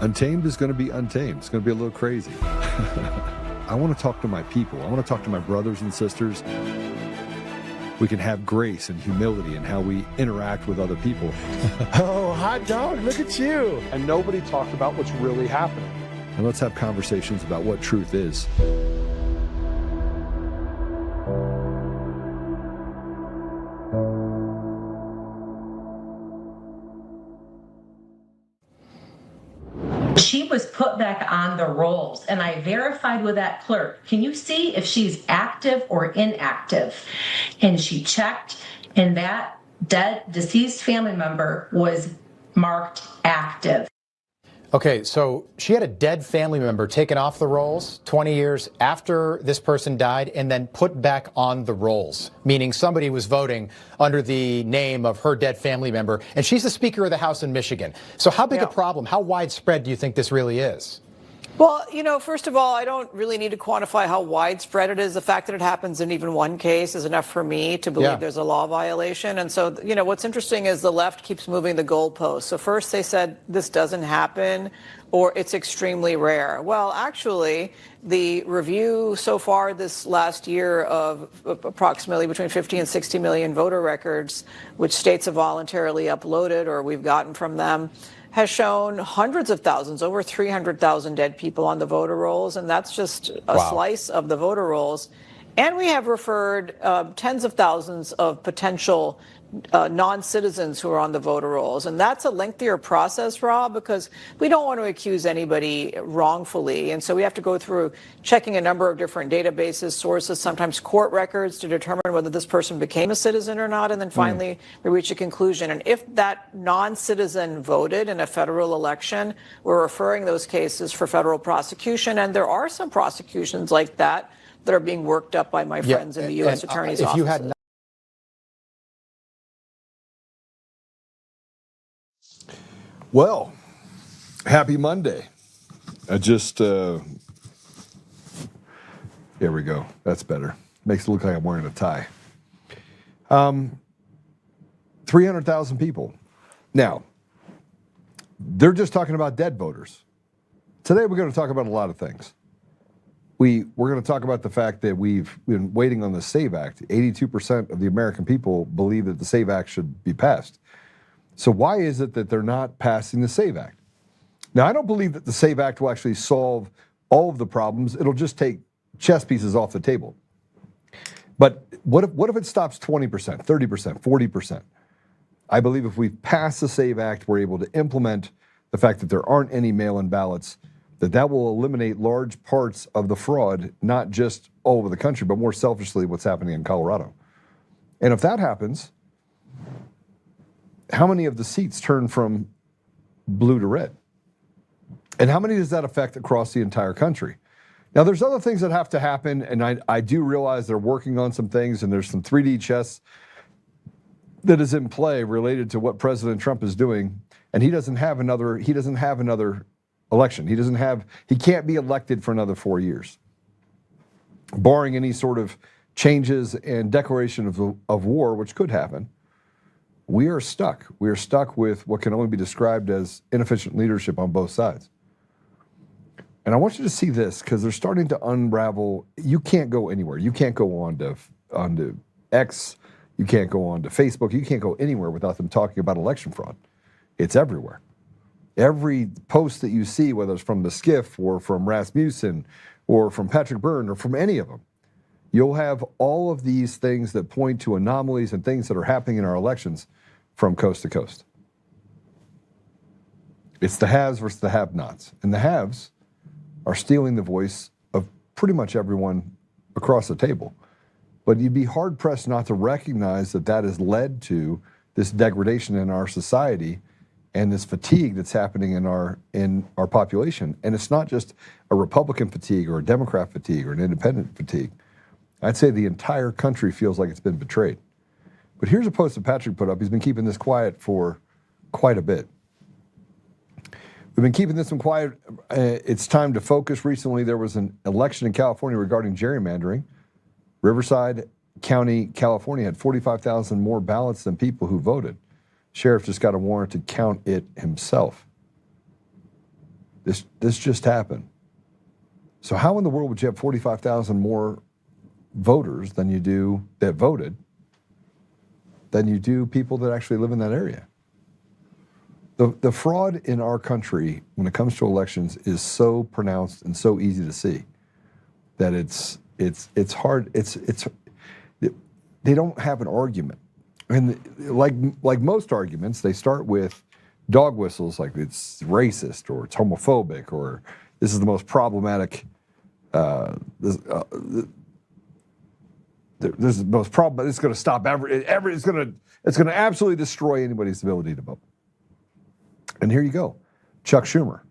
Untamed is going to be untamed. It's going to be a little crazy. I want to talk to my people. I want to talk to my brothers and sisters. We can have grace and humility in how we interact with other people. Oh, hot dog, look at you. And nobody talked about what's really happening. And let's have conversations about what truth is. She was put back on the rolls, and I verified with that clerk. Can you see if she's active or inactive? And she checked, and that deceased family member was marked active. Okay, so she had a dead family member taken off the rolls 20 years after this person died and then put back on the rolls, meaning somebody was voting under the name of her dead family member, and she's the Speaker of the House in Michigan. So how big a problem, how widespread do you think this really is? Well, you know, first of all, I don't really need to quantify how widespread it is. The fact that it happens in even one case is enough for me to believe there's a law violation. And so, you know, what's interesting is the left keeps moving the goalposts. So first they said this doesn't happen or it's extremely rare. Well, actually, the review so far this last year of approximately between 50 and 60 million voter records, which states have voluntarily uploaded or we've gotten from them, has shown hundreds of thousands, over 300,000 dead people on the voter rolls, and that's just a slice of the voter rolls. And we have referred tens of thousands of potential non-citizens who are on the voter rolls. And that's a lengthier process, Rob, because we don't want to accuse anybody wrongfully. And so we have to go through checking a number of different databases, sources, sometimes court records to determine whether this person became a citizen or not. And then finally, we reach a conclusion. And if that non-citizen voted in a federal election, we're referring those cases for federal prosecution. And there are some prosecutions like that that are being worked up by my friends in the U.S. Attorney's office. Well, happy Monday. I just, here we go. That's better. Makes it look like I'm wearing a tie. 300,000 people. Now, they're just talking about dead voters. Today we're going to talk about a lot of things. We're going to talk about the fact that we've been waiting on the SAVE Act. 82% of the American people believe that the SAVE Act should be passed. So why is it that they're not passing the SAVE Act? Now, I don't believe that the SAVE Act will actually solve all of the problems. It'll just take chess pieces off the table. But what if it stops 20%, 30%, 40%? I believe if we pass the SAVE Act, we're able to implement the fact that there aren't any mail-in ballots, that will eliminate large parts of the fraud, not just all over the country, but more selfishly what's happening in Colorado. And if that happens, how many of the seats turn from blue to red? And how many does that affect across the entire country? Now, there's other things that have to happen, and I do realize they're working on some things, and there's some 3D chess that is in play related to what President Trump is doing, and he doesn't have another election. He can't be elected for another 4 years, barring any sort of changes and declaration of war, which could happen. We are stuck. We are stuck with what can only be described as inefficient leadership on both sides. And I want you to see this because they're starting to unravel. You can't go anywhere. You can't go onto X. You can't go onto Facebook. You can't go anywhere without them talking about election fraud. It's everywhere. Every post that you see, whether it's from the Skiff or from Rasmussen or from Patrick Byrne or from any of them, you'll have all of these things that point to anomalies and things that are happening in our elections from coast to coast. It's the haves versus the have-nots. And the haves are stealing the voice of pretty much everyone across the table. But you'd be hard-pressed not to recognize that that has led to this degradation in our society and this fatigue that's happening in our population. And it's not just a Republican fatigue or a Democrat fatigue or an independent fatigue. I'd say the entire country feels like it's been betrayed. But here's a post that Patrick put up. He's been keeping this quiet for quite a bit. We've been keeping this one quiet. It's time to focus. Recently, there was an election in California regarding gerrymandering. Riverside County, California had 45,000 more ballots than people who voted. Sheriff just got a warrant to count it himself. This just happened. So how in the world would you have 45,000 more voters than you do that voted than you do people that actually live in that area? The fraud in our country when it comes to elections is so pronounced and so easy to see that it's hard. They don't have an argument, and like most arguments, they start with dog whistles, like it's racist or it's homophobic or this is the most problematic. This is the most problem. It's going to stop it's going to absolutely destroy anybody's ability to vote. And here you go, Chuck Schumer,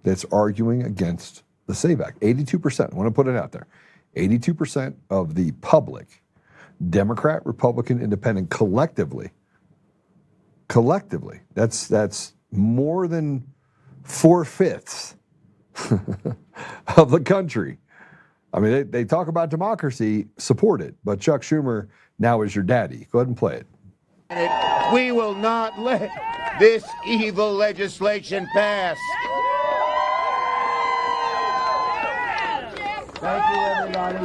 that's arguing against the SAVE Act. 82%. I want to put it out there. 82% of the public, Democrat, Republican, Independent, collectively, that's more than 4/5 of the country. I mean, they talk about democracy, support it, but Chuck Schumer now is your daddy. Go ahead and play it. We will not let this evil legislation pass. Thank you, everybody.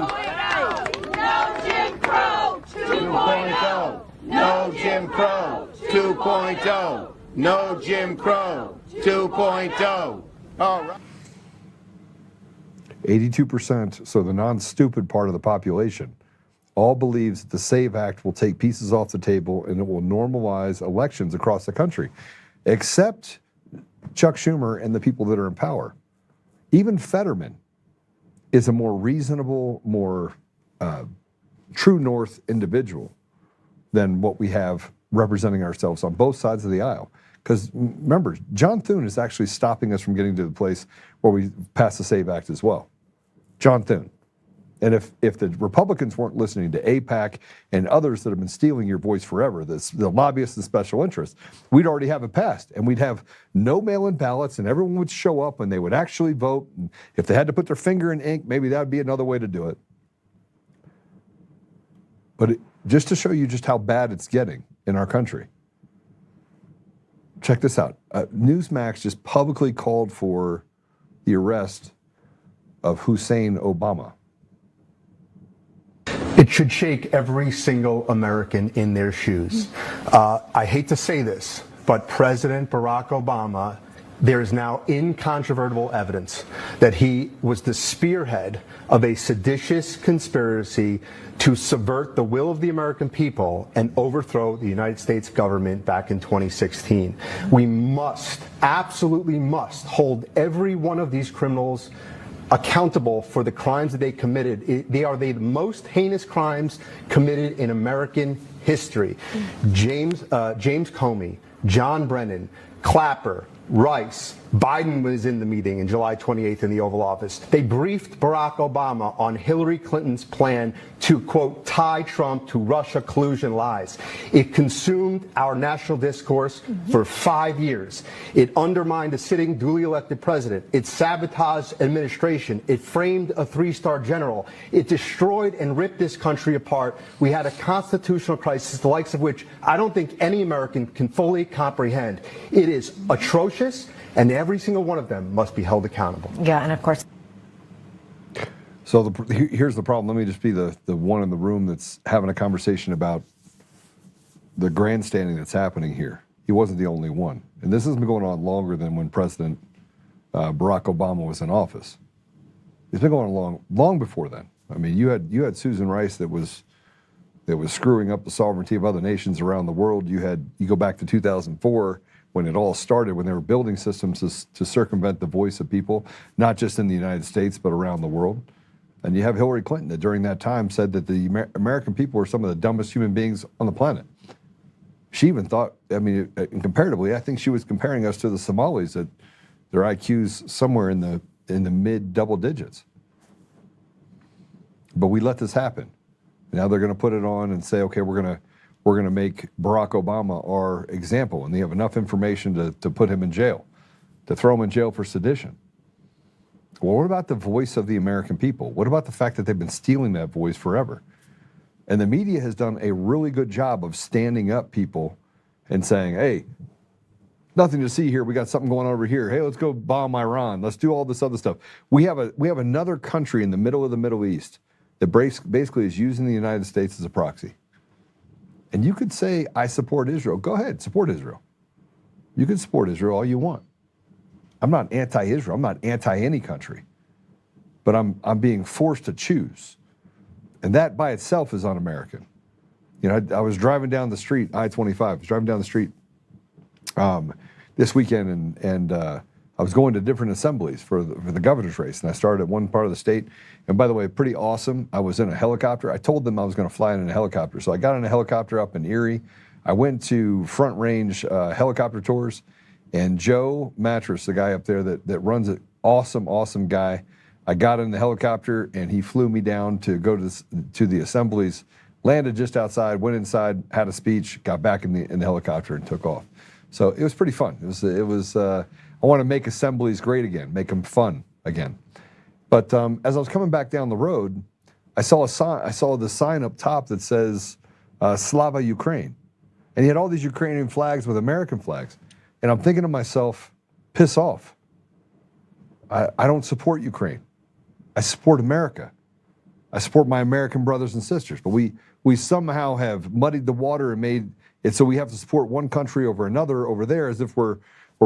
No Jim Crow 2.0. No Jim Crow 2.0. No Jim Crow 2.0. All right. 82%, so the non-stupid part of the population, all believes that the SAVE Act will take pieces off the table and it will normalize elections across the country, except Chuck Schumer and the people that are in power. Even Fetterman is a more reasonable, more true north individual than what we have representing ourselves on both sides of the aisle. Because remember, John Thune is actually stopping us from getting to the place where we pass the SAVE Act as well. John Thune. And if the Republicans weren't listening to AIPAC and others that have been stealing your voice forever, the lobbyists and special interests, we'd already have it passed. And we'd have no mail-in ballots and everyone would show up and they would actually vote. And if they had to put their finger in ink, maybe that would be another way to do it. But just to show you just how bad it's getting in our country, check this out. Newsmax just publicly called for the arrest of Hussein Obama. It should shake every single American in their shoes. I hate to say this, but President Barack Obama, there is now incontrovertible evidence that he was the spearhead of a seditious conspiracy to subvert the will of the American people and overthrow the United States government back in 2016. We must, absolutely must, hold every one of these criminals accountable for the crimes that they committed. They are the most heinous crimes committed in American history. James Comey, John Brennan, Clapper, Rice, Biden was in the meeting in July 28th in the Oval Office. They briefed Barack Obama on Hillary Clinton's plan to, quote, tie Trump to Russia collusion lies. It consumed our national discourse for 5 years. It undermined a sitting duly elected president. It sabotaged administration. It framed a three-star general. It destroyed and ripped this country apart. We had a constitutional crisis, the likes of which I don't think any American can fully comprehend. It is atrocious, and every single one of them must be held accountable. Yeah, and of course. So here's the problem. Let me just be the one in the room that's having a conversation about the grandstanding that's happening here. He wasn't the only one. And this has been going on longer than when President Barack Obama was in office. It's been going on long before then. I mean, you had Susan Rice that was screwing up the sovereignty of other nations around the world. You go back to 2004 when it all started, when they were building systems to circumvent the voice of people, not just in the United States, but around the world. And you have Hillary Clinton that during that time said that the American people were some of the dumbest human beings on the planet. She even thought, I mean, comparatively, I think she was comparing us to the Somalis, that their IQs somewhere in the mid double digits. But we let this happen. Now they're going to put it on and say, okay, we're going to make Barack Obama our example, and they have enough information to put him in jail, to throw him in jail for sedition. Well, what about the voice of the American people? What about the fact that they've been stealing that voice forever? And the media has done a really good job of standing up people and saying, hey, nothing to see here. We got something going on over here. Hey, let's go bomb Iran. Let's do all this other stuff. We have another country in the middle of the Middle East that basically is using the United States as a proxy. And you could say, I support Israel. Go ahead, support Israel. You can support Israel all you want. I'm not anti-Israel. I'm not anti any country. But I'm being forced to choose. And that by itself is un-American. You know, I was driving down the street, I-25. I was driving down the street this weekend, and I was going to different assemblies for the governor's race. And I started at one part of the state. And by the way, pretty awesome. I was in a helicopter. I told them I was going to fly in a helicopter. So I got in a helicopter up in Erie. I went to Front Range helicopter tours. And Joe Mattress, the guy up there that runs it, awesome guy. I got in the helicopter, and he flew me down to go to the assemblies, landed just outside, went inside, had a speech, got back in the helicopter, and took off. So it was pretty fun. It was. I want to make assemblies great again, make them fun again. But as I was coming back down the road, I saw a sign. I saw the sign up top that says "Slava Ukraine," and he had all these Ukrainian flags with American flags. And I'm thinking to myself, piss off. I don't support Ukraine. I support America. I support my American brothers and sisters. But we somehow have muddied the water and made it so we have to support one country over another over there as if we're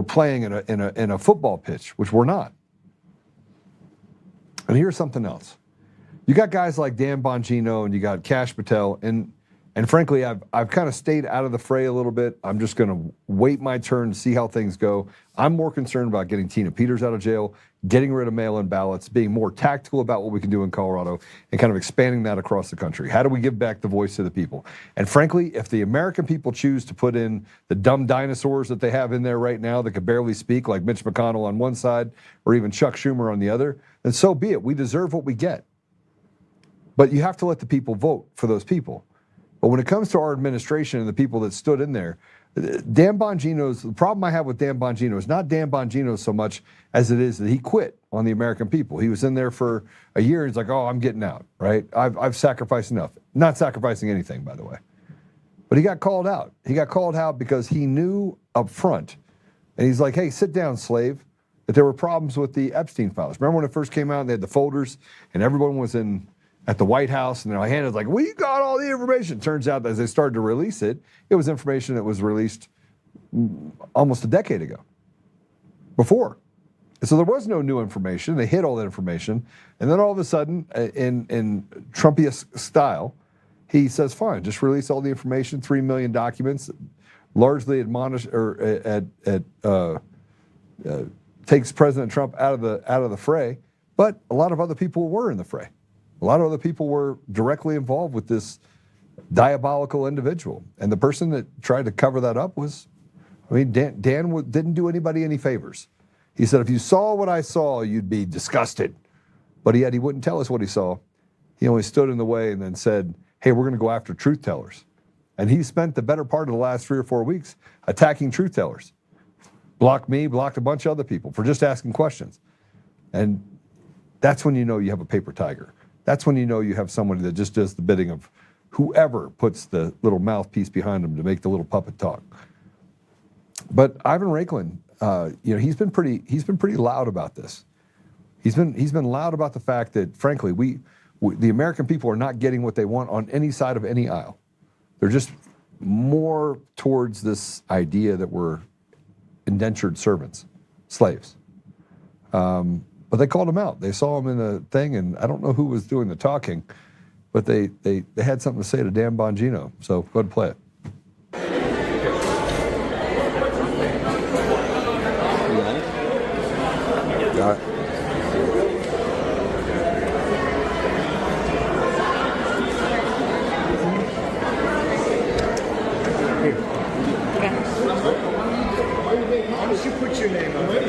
playing in a football pitch, which we're not. And here's something else. You got guys like Dan Bongino and you got Kash Patel, and frankly, I've kind of stayed out of the fray a little bit. I'm just going to wait my turn to see how things go. I'm more concerned about getting Tina Peters out of jail, getting rid of mail-in ballots, being more tactical about what we can do in Colorado, and kind of expanding that across the country. How do we give back the voice to the people? And frankly, if the American people choose to put in the dumb dinosaurs that they have in there right now that could barely speak, like Mitch McConnell on one side or even Chuck Schumer on the other, then so be it. We deserve what we get. But you have to let the people vote for those people. But when it comes to our administration and the people that stood in there, Dan Bongino's, the problem I have with Dan Bongino is not Dan Bongino so much as it is that he quit on the American people. He was in there for a year and he's like, oh, I'm getting out, right? I've sacrificed enough. Not sacrificing anything, by the way. But he got called out. He got called out because he knew up front, and he's like, hey, sit down, slave, that there were problems with the Epstein files. Remember when it first came out and they had the folders and everyone was at the White House, and their hand is like, we got all the information. Turns out that as they started to release it, it was information that was released almost a decade ago, before. And so there was no new information. They hid all that information. And then all of a sudden, in Trumpiest style, he says, fine, just release all the information, 3 million documents, largely takes President Trump out of the fray. But a lot of other people were in the fray. A lot of other people were directly involved with this diabolical individual. And the person that tried to cover that up was, Dan didn't do anybody any favors. He said, if you saw what I saw, you'd be disgusted. But yet he wouldn't tell us what he saw. He only stood in the way and then said, hey, we're going to go after truth tellers. And he spent the better part of the last 3 or 4 weeks attacking truth tellers. Blocked me, blocked a bunch of other people for just asking questions. And that's when you know you have a paper tiger. That's when you know you have somebody that just does the bidding of whoever puts the little mouthpiece behind him to make the little puppet talk. But Ivan Raiklin, he's been pretty loud about this. He's been loud about the fact that, frankly, we the American people are not getting what they want on any side of any aisle. They're just more towards this idea that we're indentured servants, slaves. But they called him out. They saw him in a thing, and I don't know who was doing the talking, but they had something to say to Dan Bongino. So go ahead and play it. Got it. How did you put your name on it?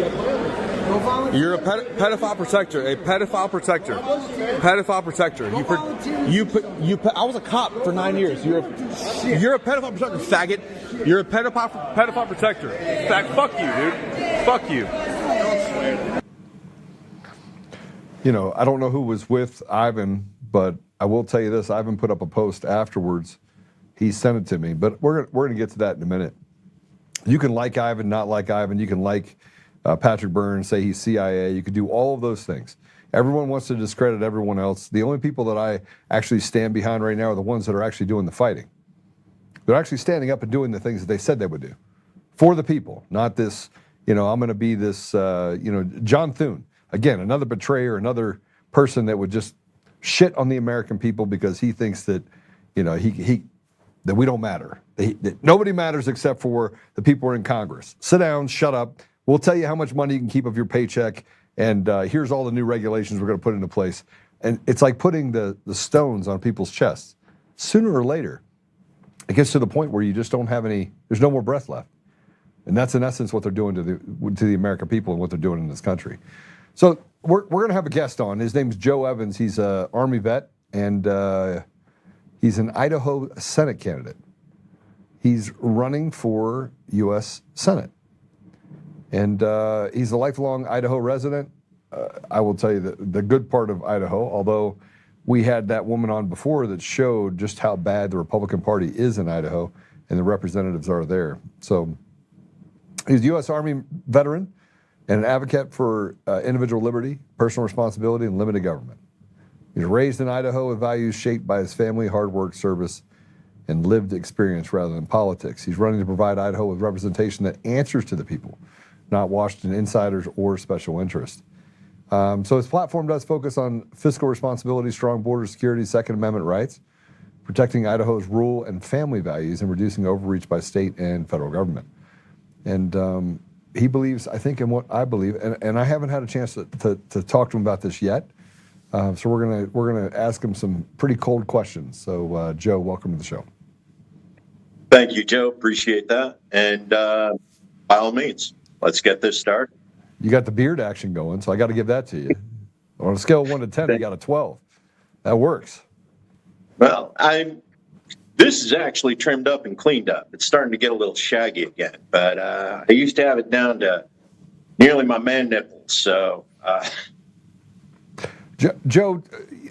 You're a pedophile protector. A pedophile protector. Pedophile protector. I was a cop for 9 years. You're a pedophile protector, faggot. You're a pedophile protector. Fuck you, dude. Fuck you. You know, I don't know who was with Ivan, but I will tell you this: Ivan put up a post afterwards. He sent it to me, but we're going to get to that in a minute. You can like Ivan, not like Ivan. You can like Patrick Byrne, say he's CIA. You could do all of those things. Everyone wants to discredit everyone else. The only people that I actually stand behind right now are the ones that are actually doing the fighting. They're actually standing up and doing the things that they said they would do for the people, not this, I'm going to be this, John Thune. Again, another betrayer, another person that would just shit on the American people because he thinks that, that we don't matter. That nobody matters except for the people who are in Congress. Sit down, shut up. We'll tell you how much money you can keep of your paycheck, and here's all the new regulations we're going to put into place. And it's like putting the stones on people's chests. Sooner or later, it gets to the point where you just don't have there's no more breath left. And that's in essence what they're doing to the American people and what they're doing in this country. So we're going to have a guest on. His name's Joe Evans. He's an Army vet, and he's an Idaho Senate candidate. He's running for U.S. Senate. And he's a lifelong Idaho resident. I will tell you the good part of Idaho, although we had that woman on before that showed just how bad the Republican Party is in Idaho, and the representatives are there. So he's a U.S. Army veteran and an advocate for individual liberty, personal responsibility, and limited government. He's raised in Idaho with values shaped by his family, hard work, service, and lived experience rather than politics. He's running to provide Idaho with representation that answers to the people, not Washington insiders or special interests. So his platform does focus on fiscal responsibility, strong border security, Second Amendment rights, protecting Idaho's rural and family values, and reducing overreach by state and federal government. And he believes, I think, in what I believe, and I haven't had a chance to talk to him about this yet. So we're gonna ask him some pretty cold questions. So Joe, welcome to the show. Thank you, Joe. Appreciate that. And by all means, let's get this started. You got the beard action going, so I got to give that to you. On a scale of 1 to 10, you got a 12. That works. Well, this is actually trimmed up and cleaned up. It's starting to get a little shaggy again, but I used to have it down to nearly my man nipples. So, Joe,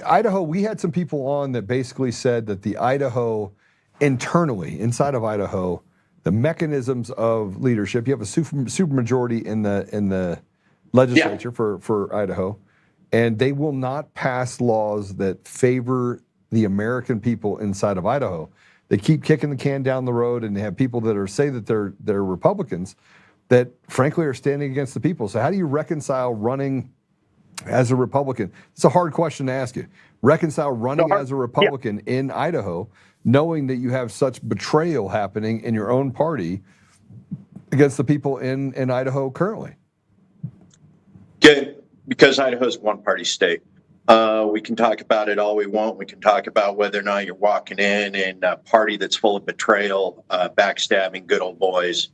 Idaho, we had some people on that basically said that the Idaho, internally, inside of Idaho, the mechanisms of leadership, you have a supermajority in the legislature for Idaho, and they will not pass laws that favor the American people inside of Idaho. They keep kicking the can down the road, and they have people that say that they're Republicans that frankly are standing against the people. So how do you reconcile running as a Republican? It's a hard question to ask you. Reconcile running as a Republican in Idaho, knowing that you have such betrayal happening in your own party against the people in Idaho currently. Okay, because Idaho's a one-party state. We can talk about it all we want. We can talk about whether or not you're walking in a party that's full of betrayal, backstabbing, good old boys.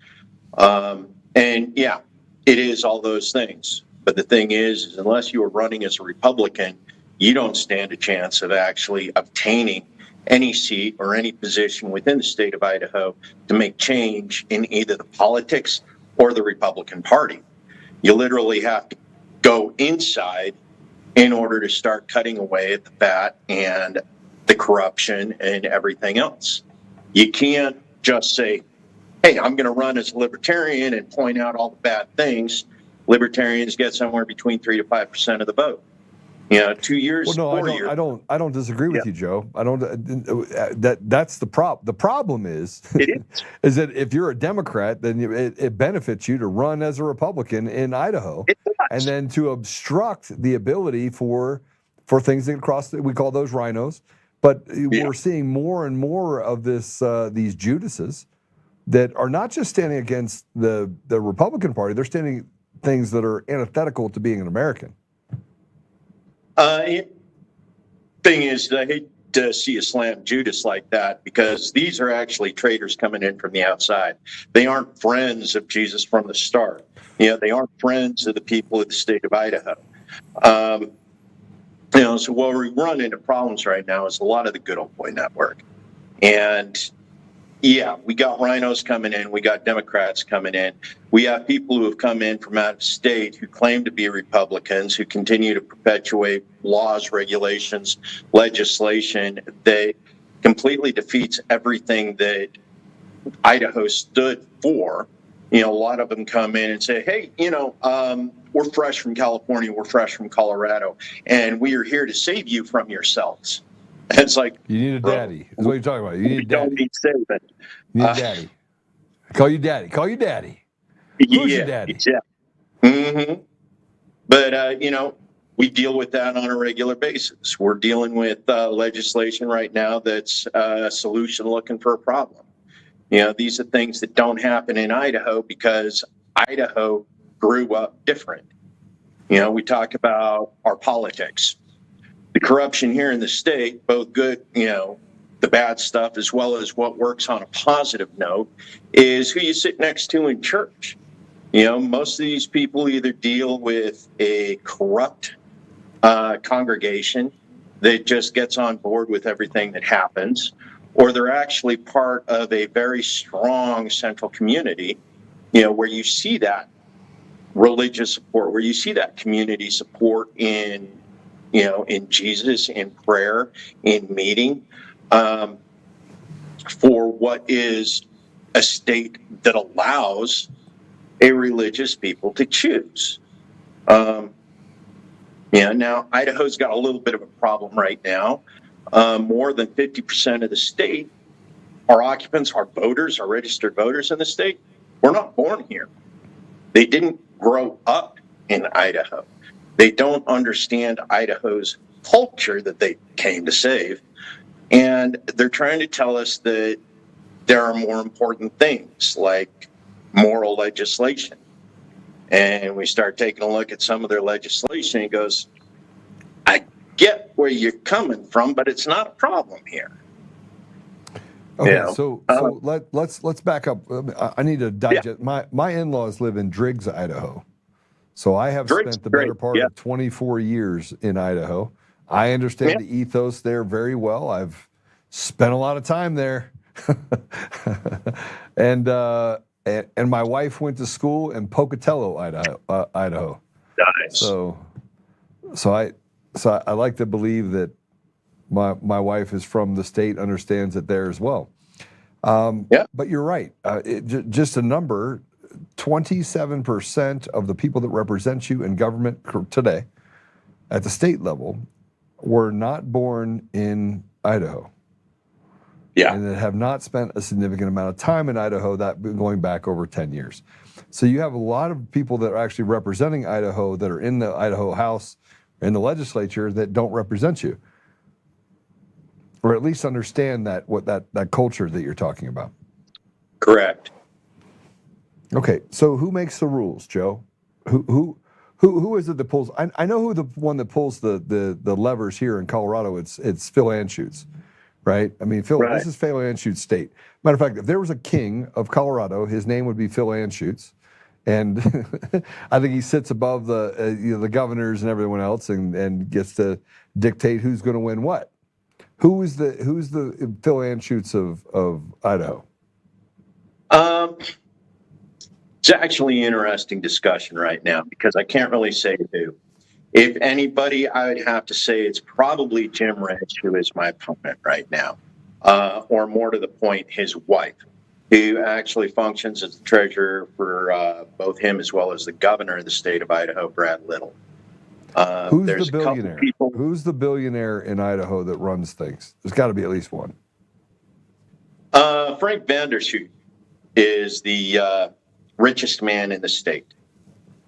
And yeah, it is all those things. But the thing is unless you are running as a Republican, you don't stand a chance of actually obtaining any seat or any position within the state of Idaho to make change in either the politics or the Republican Party. You literally have to go inside in order to start cutting away at the fat and the corruption and everything else. You can't just say, hey, I'm going to run as a libertarian and point out all the bad things. Libertarians get somewhere between 3 to 5% of the vote. 2 years. Well, no, 4 years. I don't disagree with you, Joe. I don't. That's the problem. The problem is that if you're a Democrat, then it benefits you to run as a Republican in Idaho, and then to obstruct the ability for things that cross. We call those rhinos, but we're seeing more and more of these Judases that are not just standing against the Republican Party. They're standing things that are antithetical to being an American. Thing is, I hate to see a slam Judas like that because these are actually traitors coming in from the outside. They aren't friends of Jesus from the start. They aren't friends of the people of the state of Idaho. So what we run into problems right now is a lot of the good old boy network. And yeah, we got rhinos coming in. We got Democrats coming in. We have people who have come in from out of state who claim to be Republicans, who continue to perpetuate laws, regulations, legislation that completely defeats everything that Idaho stood for a lot of them come in and say, hey, we're fresh from California, we're fresh from Colorado, and we are here to save you from yourselves. And it's like, you need a daddy. That's what you're talking about. You need a don't daddy. need saving. You need a daddy. Call you daddy. Call you daddy. Who's your daddy? Yeah. Mm-hmm. But, we deal with that on a regular basis. We're dealing with legislation right now that's a solution looking for a problem. These are things that don't happen in Idaho because Idaho grew up different. We talk about our politics. The corruption here in the state, both good, the bad stuff, as well as what works on a positive note, is who you sit next to in church. Most of these people either deal with a corrupt congregation that just gets on board with everything that happens, or they're actually part of a very strong central community, where you see that religious support, where you see that community support in Jesus, in prayer, in meeting, for what is a state that allows a religious people to choose. Now Idaho's got a little bit of a problem right now. More than 50% of the state, our occupants, our voters, our registered voters in the state, were not born here. They didn't grow up in Idaho. They don't understand Idaho's culture that they came to save. And they're trying to tell us that there are more important things like moral legislation. And we start taking a look at some of their legislation and goes, I get where you're coming from, but it's not a problem here. Okay, so let's back up. I need to digest. My in-laws live in Driggs, Idaho. So I have spent the better part of 24 years in Idaho. I understand the ethos there very well. I've spent a lot of time there. And my wife went to school in Pocatello, Idaho. Nice. So I like to believe that my wife is from the state, understands it there as well. But you're right. Just a number, 27% of the people that represent you in government today at the state level were not born in Idaho. Yeah. And that have not spent a significant amount of time in Idaho, that going back over 10 years. So you have a lot of people that are actually representing Idaho that are in the Idaho House, in the legislature, that don't represent you. Or at least understand that culture that you're talking about. Correct. Okay, so who makes the rules, Joe? Who is it that pulls? I know who the one that pulls the levers here in Colorado. It's Phil Anschutz, right? I mean, Phil. Right. This is Phil Anschutz's state. Matter of fact, if there was a king of Colorado, his name would be Phil Anschutz, and I think he sits above the governors and everyone else, and gets to dictate who's going to win what. Who's the Phil Anschutz of Idaho? It's actually an interesting discussion right now because I can't really say who. If anybody, I would have to say it's probably Jim Rench, who is my opponent right now, or more to the point, his wife, who actually functions as the treasurer for both him as well as the governor of the state of Idaho, Brad Little. Who's the billionaire? Who's the billionaire in Idaho that runs things? There's got to be at least one. Frank Vandershoot is the richest man in the state.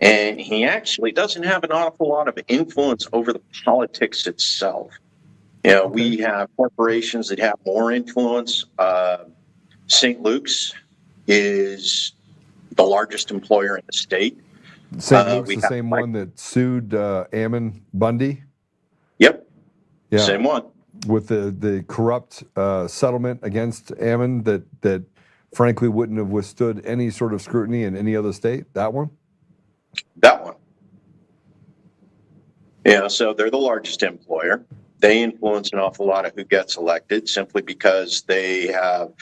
And he actually doesn't have an awful lot of influence over the politics itself. We have corporations that have more influence. St. Luke's is the largest employer in the state. St. Luke's the same one that sued Ammon Bundy? Yep. Yeah. Same one. With the corrupt settlement against Ammon that frankly wouldn't have withstood any sort of scrutiny in any other state? That one? That one. Yeah, so they're the largest employer. They influence an awful lot of who gets elected simply because they have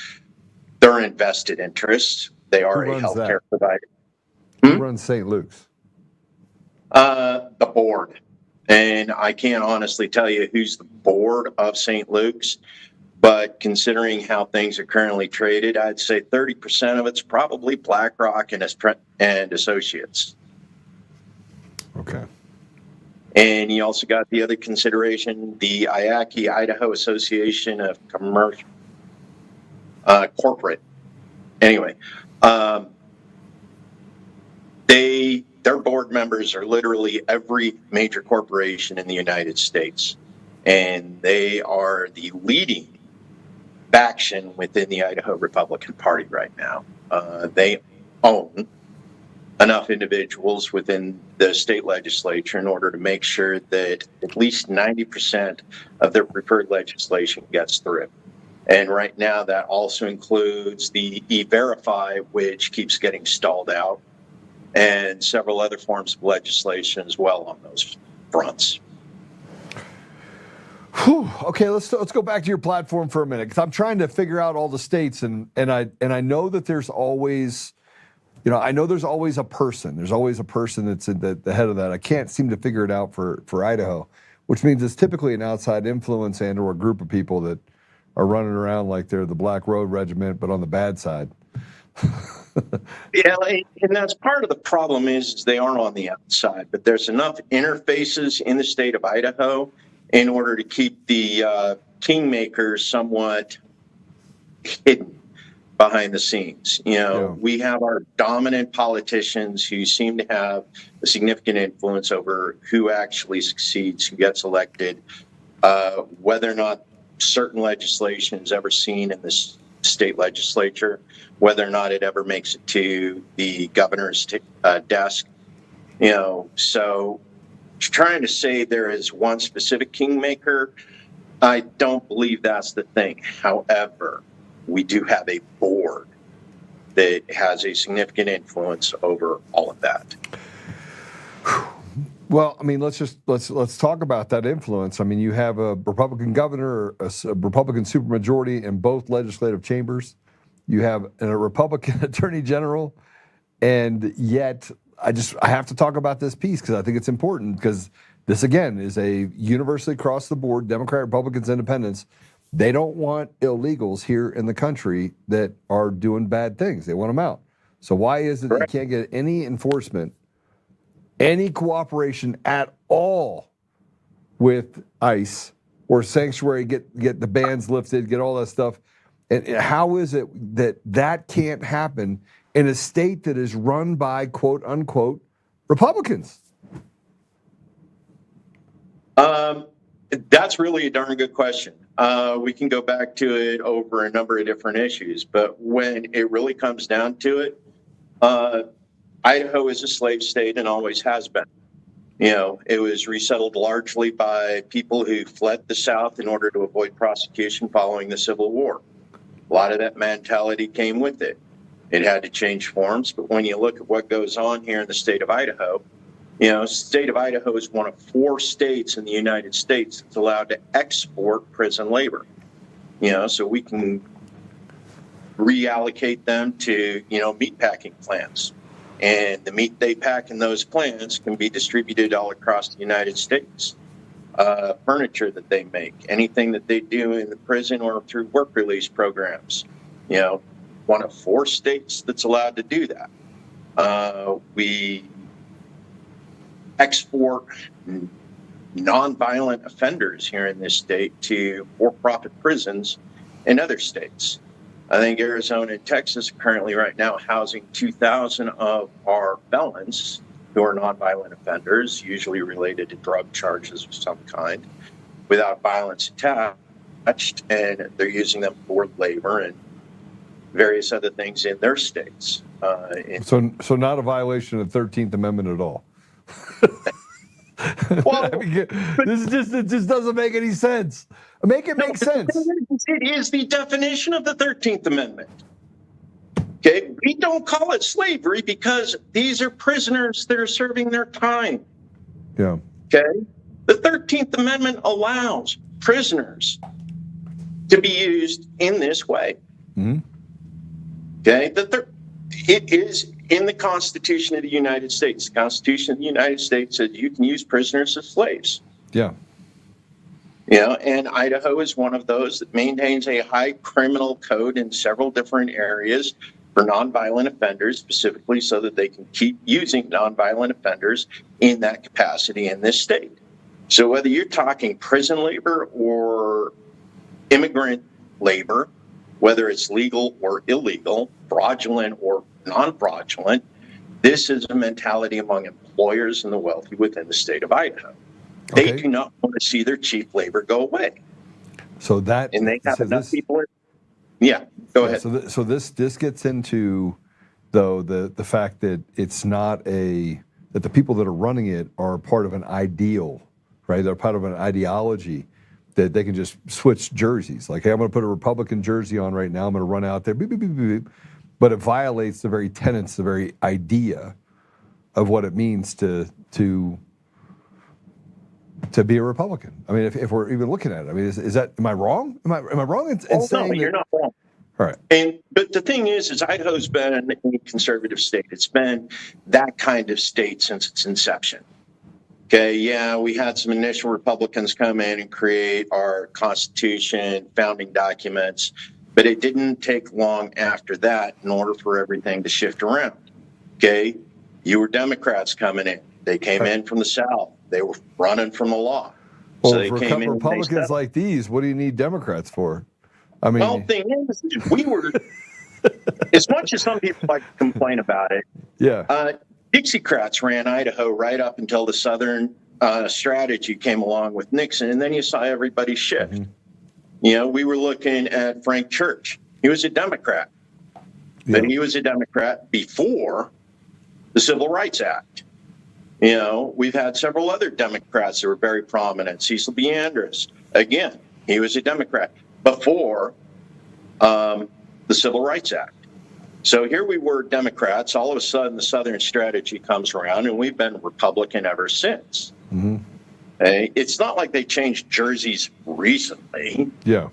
their invested interests. They are a healthcare provider. Who runs St. Luke's? The board. And I can't honestly tell you who's the board of St. Luke's, But considering how things are currently traded, I'd say 30% of it's probably BlackRock and Associates. Okay. And you also got the other consideration, the IACI, Idaho Association of Commercial Corporate. Anyway, their board members are literally every major corporation in the United States, and they are the leading faction within the Idaho Republican Party right now. They own enough individuals within the state legislature in order to make sure that at least 90% of their preferred legislation gets through. And right now that also includes the E-Verify, which keeps getting stalled out, and several other forms of legislation as well on those fronts. Whew. Okay, let's go back to your platform for a minute, because I'm trying to figure out all the states, and I know that there's always, I know there's always a person. There's always a person that's at the head of that. I can't seem to figure it out for Idaho, which means it's typically an outside influence and or a group of people that are running around like they're the Black Road Regiment, but on the bad side. Yeah, and that's part of the problem is they aren't on the outside, but there's enough interfaces in the state of Idaho in order to keep the kingmakers somewhat hidden behind the scenes. We have our dominant politicians who seem to have a significant influence over who actually succeeds, who gets elected, whether or not certain legislation is ever seen in this state legislature, whether or not it ever makes it to the governor's desk. So trying to say there is one specific kingmaker, I don't believe that's the thing. However, we do have a board that has a significant influence over all of that. Well, I mean, let's talk about that influence. I mean, you have a Republican governor, a Republican supermajority in both legislative chambers. You have a Republican attorney general, and yet I have to talk about this piece because I think it's important, because this again is a universally across the board, Democrat, Republicans, Independents. They don't want illegals here in the country that are doing bad things. They want them out. So why is it that you can't get any enforcement, any cooperation at all with ICE or sanctuary, get the bans lifted, get all that stuff? And how is it that can't happen in a state that is run by, quote unquote, Republicans? That's really a darn good question. We can go back to it over a number of different issues, but when it really comes down to it, Idaho is a slave state and always has been. It was resettled largely by people who fled the South in order to avoid prosecution following the Civil War. A lot of that mentality came with it. It had to change forms, but when you look at what goes on here in the state of Idaho, the state of Idaho is one of 4 states in the United States that's allowed to export prison labor. So we can reallocate them to, meatpacking plants. And the meat they pack in those plants can be distributed all across the United States. Furniture that they make, anything that they do in the prison or through work release programs. One of 4 states that's allowed to do that. We export nonviolent offenders here in this state to for-profit prisons in other states. I think Arizona and Texas are currently right now housing 2,000 of our felons who are nonviolent offenders, usually related to drug charges of some kind, without violence attached, and they're using them for labor and various other things in their states. So not a violation of the 13th Amendment at all. Well, it just doesn't make any sense. Make it make sense. It is the definition of the 13th Amendment. Okay, we don't call it slavery because these are prisoners that are serving their time. Yeah. Okay, the 13th Amendment allows prisoners to be used in this way. Mm-hmm. Okay, it is in the Constitution of the United States. The Constitution of the United States says you can use prisoners as slaves. Yeah. And Idaho is one of those that maintains a high criminal code in several different areas for nonviolent offenders, specifically so that they can keep using nonviolent offenders in that capacity in this state. So whether you're talking prison labor or immigrant labor, whether it's legal or illegal, fraudulent or non-fraudulent, this is a mentality among employers and the wealthy within the state of Idaho. They do not want to see their cheap labor go away. So that, and they have enough people. Go ahead. So this gets into, though, the fact that it's not that the people that are running it are part of an ideal, right? They're part of an ideology that they can just switch jerseys. Like, hey, I'm going to put a Republican jersey on right now. I'm going to run out there, beep, beep, beep, beep, beep. But it violates the very tenets, the very idea of what it means to be a Republican. I mean, if we're even looking at it, I mean, is that, am I wrong? Am I wrong in saying no, you're not wrong. All right. But the thing is Idaho's been a conservative state. It's been that kind of state since its inception. Okay, yeah, we had some initial Republicans come in and create our Constitution, founding documents, but it didn't take long after that in order for everything to shift around. Okay, you were Democrats coming in. They came in from the South. They were running from the law. Well, so they for came in Republicans like these, what do you need Democrats for? I mean, well, the thing is, we were, as much as some people like to complain about it, Dixiecrats ran Idaho right up until the Southern strategy came along with Nixon, and then you saw everybody shift. Mm-hmm. We were looking at Frank Church. He was a Democrat, but he was a Democrat before the Civil Rights Act. We've had several other Democrats that were very prominent. Cecil B. Andrus, again, he was a Democrat before the Civil Rights Act. So here we were Democrats. All of a sudden, the Southern strategy comes around, and we've been Republican ever since. Mm-hmm. It's not like they changed jerseys recently. Yeah.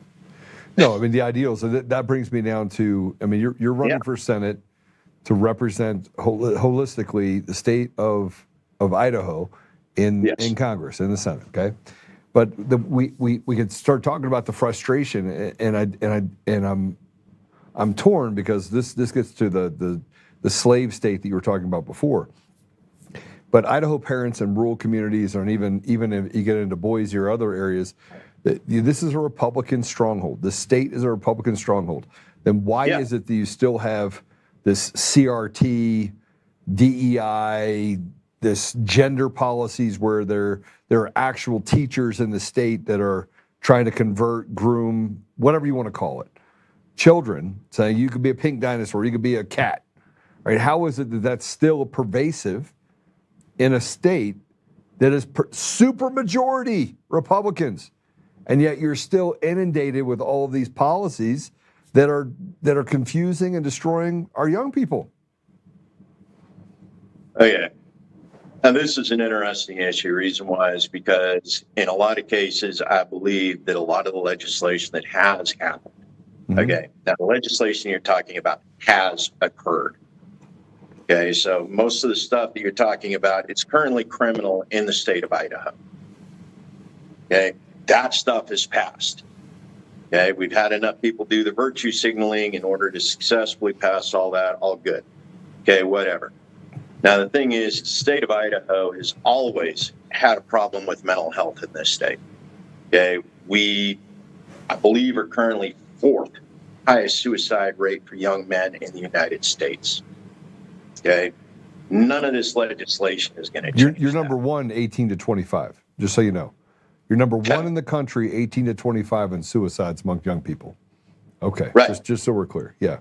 No, I mean, the ideals, so that brings me down to, I mean, you're running for Senate to represent holistically the state of Idaho in Congress, in the Senate, okay? But we could start talking about the frustration, and I'm torn because this gets to the slave state that you were talking about before. But Idaho parents in rural communities, and even if you get into Boise or other areas, this is a Republican stronghold. The state is a Republican stronghold. Then why is it that you still have this CRT, DEI, this gender policies where there are actual teachers in the state that are trying to convert, groom, whatever you want to call it, children, saying you could be a pink dinosaur, you could be a cat, right? How is it that that's still pervasive in a state that is supermajority Republicans, and yet you're still inundated with all of these policies that are confusing and destroying our young people? Okay. And this is an interesting issue. Reason why is because in a lot of cases, I believe that a lot of the legislation that has happened, okay, now the legislation you're talking about has occurred. Okay, so most of the stuff that you're talking about, it's currently criminal in the state of Idaho. Okay, that stuff is passed. Okay, we've had enough people do the virtue signaling in order to successfully pass all that, all good. Okay, whatever. Now, the thing is, the state of Idaho has always had a problem with mental health in this state. Okay, we, I believe, are currently fourth highest suicide rate for young men in the United States. Okay, none of this legislation is going to change. You're number one, 18 to 25, just so you know. You're number one in the country, 18 to 25, in suicides among young people. Okay, right. Just so we're clear, yeah.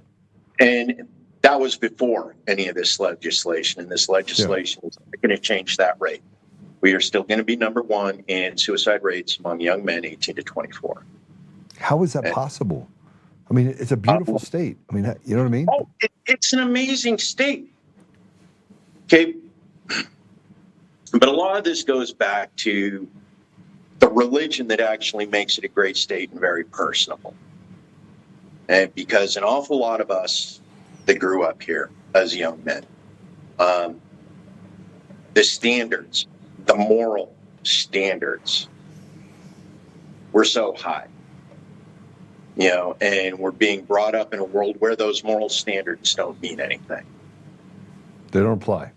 And that was before any of this legislation, and this legislation is not going to change that rate. We are still going to be number one in suicide rates among young men 18 to 24. How is that possible? I mean, it's a beautiful state. I mean, you know what I mean? Oh, it's an amazing state. Okay. But a lot of this goes back to the religion that actually makes it a great state and very personable. And because an awful lot of us that grew up here as young men, the standards, the moral standards we're so high. And we're being brought up in a world where those moral standards don't mean anything. They don't apply.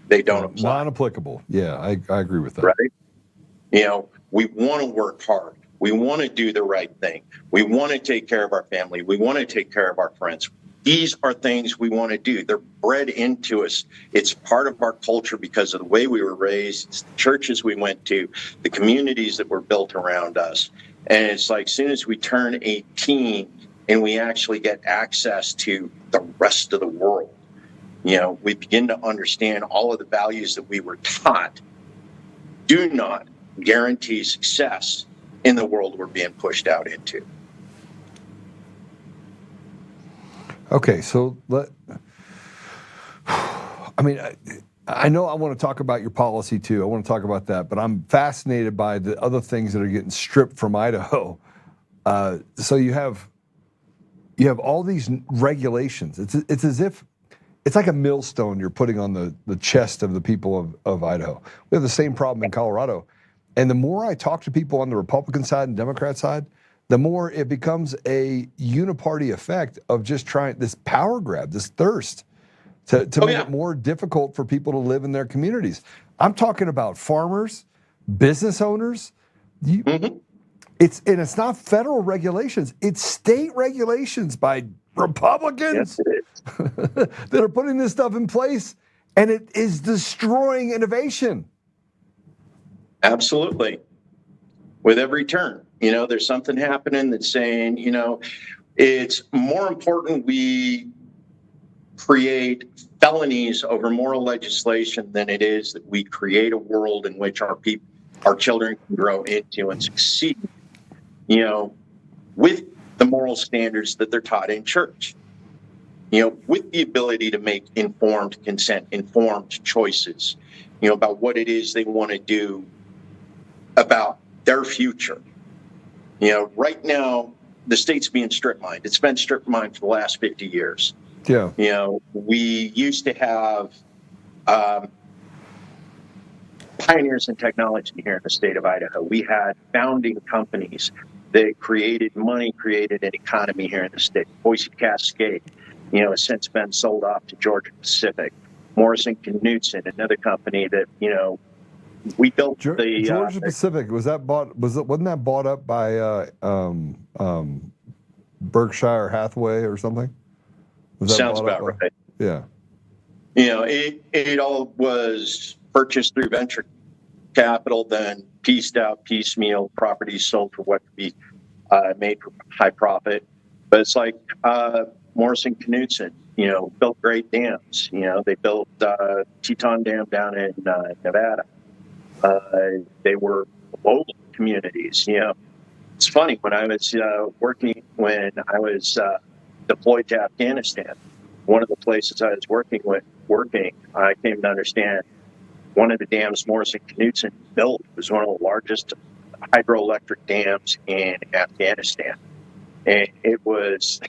They don't apply. Non-applicable. Yeah, I agree with that. Right? We want to work hard. We want to do the right thing. We want to take care of our family. We want to take care of our friends. These are things we want to do. They're bred into us. It's part of our culture because of the way we were raised, it's the churches we went to, the communities that were built around us. And it's like as soon as we turn 18 and we actually get access to the rest of the world, we begin to understand all of the values that we were taught do not guarantee success in the world we're being pushed out into. Okay, so I know I want to talk about your policy too. I want to talk about that, but I'm fascinated by the other things that are getting stripped from Idaho. So you have all these regulations. It's as if it's like a millstone you're putting on the chest of the people of Idaho. We have the same problem in Colorado. And the more I talk to people on the Republican side and Democrat side, the more it becomes a uniparty effect of just trying this power grab, this thirst to make it more difficult for people to live in their communities. I'm talking about farmers, business owners. It's not federal regulations. It's state regulations by Republicans that are putting this stuff in place, and it is destroying innovation. Absolutely. With every turn, there's something happening that's saying, it's more important we create felonies over moral legislation than it is that we create a world in which our children can grow into and succeed, with the moral standards that they're taught in church, with the ability to make informed consent, informed choices, about what it is they want to do about their future. Right now, the state's being strip mined. It's been strip mined for the last 50 years. Yeah. We used to have pioneers in technology here in the state of Idaho. We had founding companies that created money, created an economy here in the state. Boise Cascade, has since been sold off to Georgia Pacific. Morrison Knudsen, another company that, we built the Georgia Pacific. Wasn't that bought up by Berkshire Hathaway or something? Sounds about right. Yeah. It all was purchased through venture capital, then pieced out piecemeal, properties sold for what could be made for high profit. But it's like Morrison Knudsen, built great dams. They built Teton Dam down in Nevada. They were local communities. It's funny, when I was deployed to Afghanistan, one of the places I was working, I came to understand one of the dams Morrison Knudsen built was one of the largest hydroelectric dams in Afghanistan. And it was,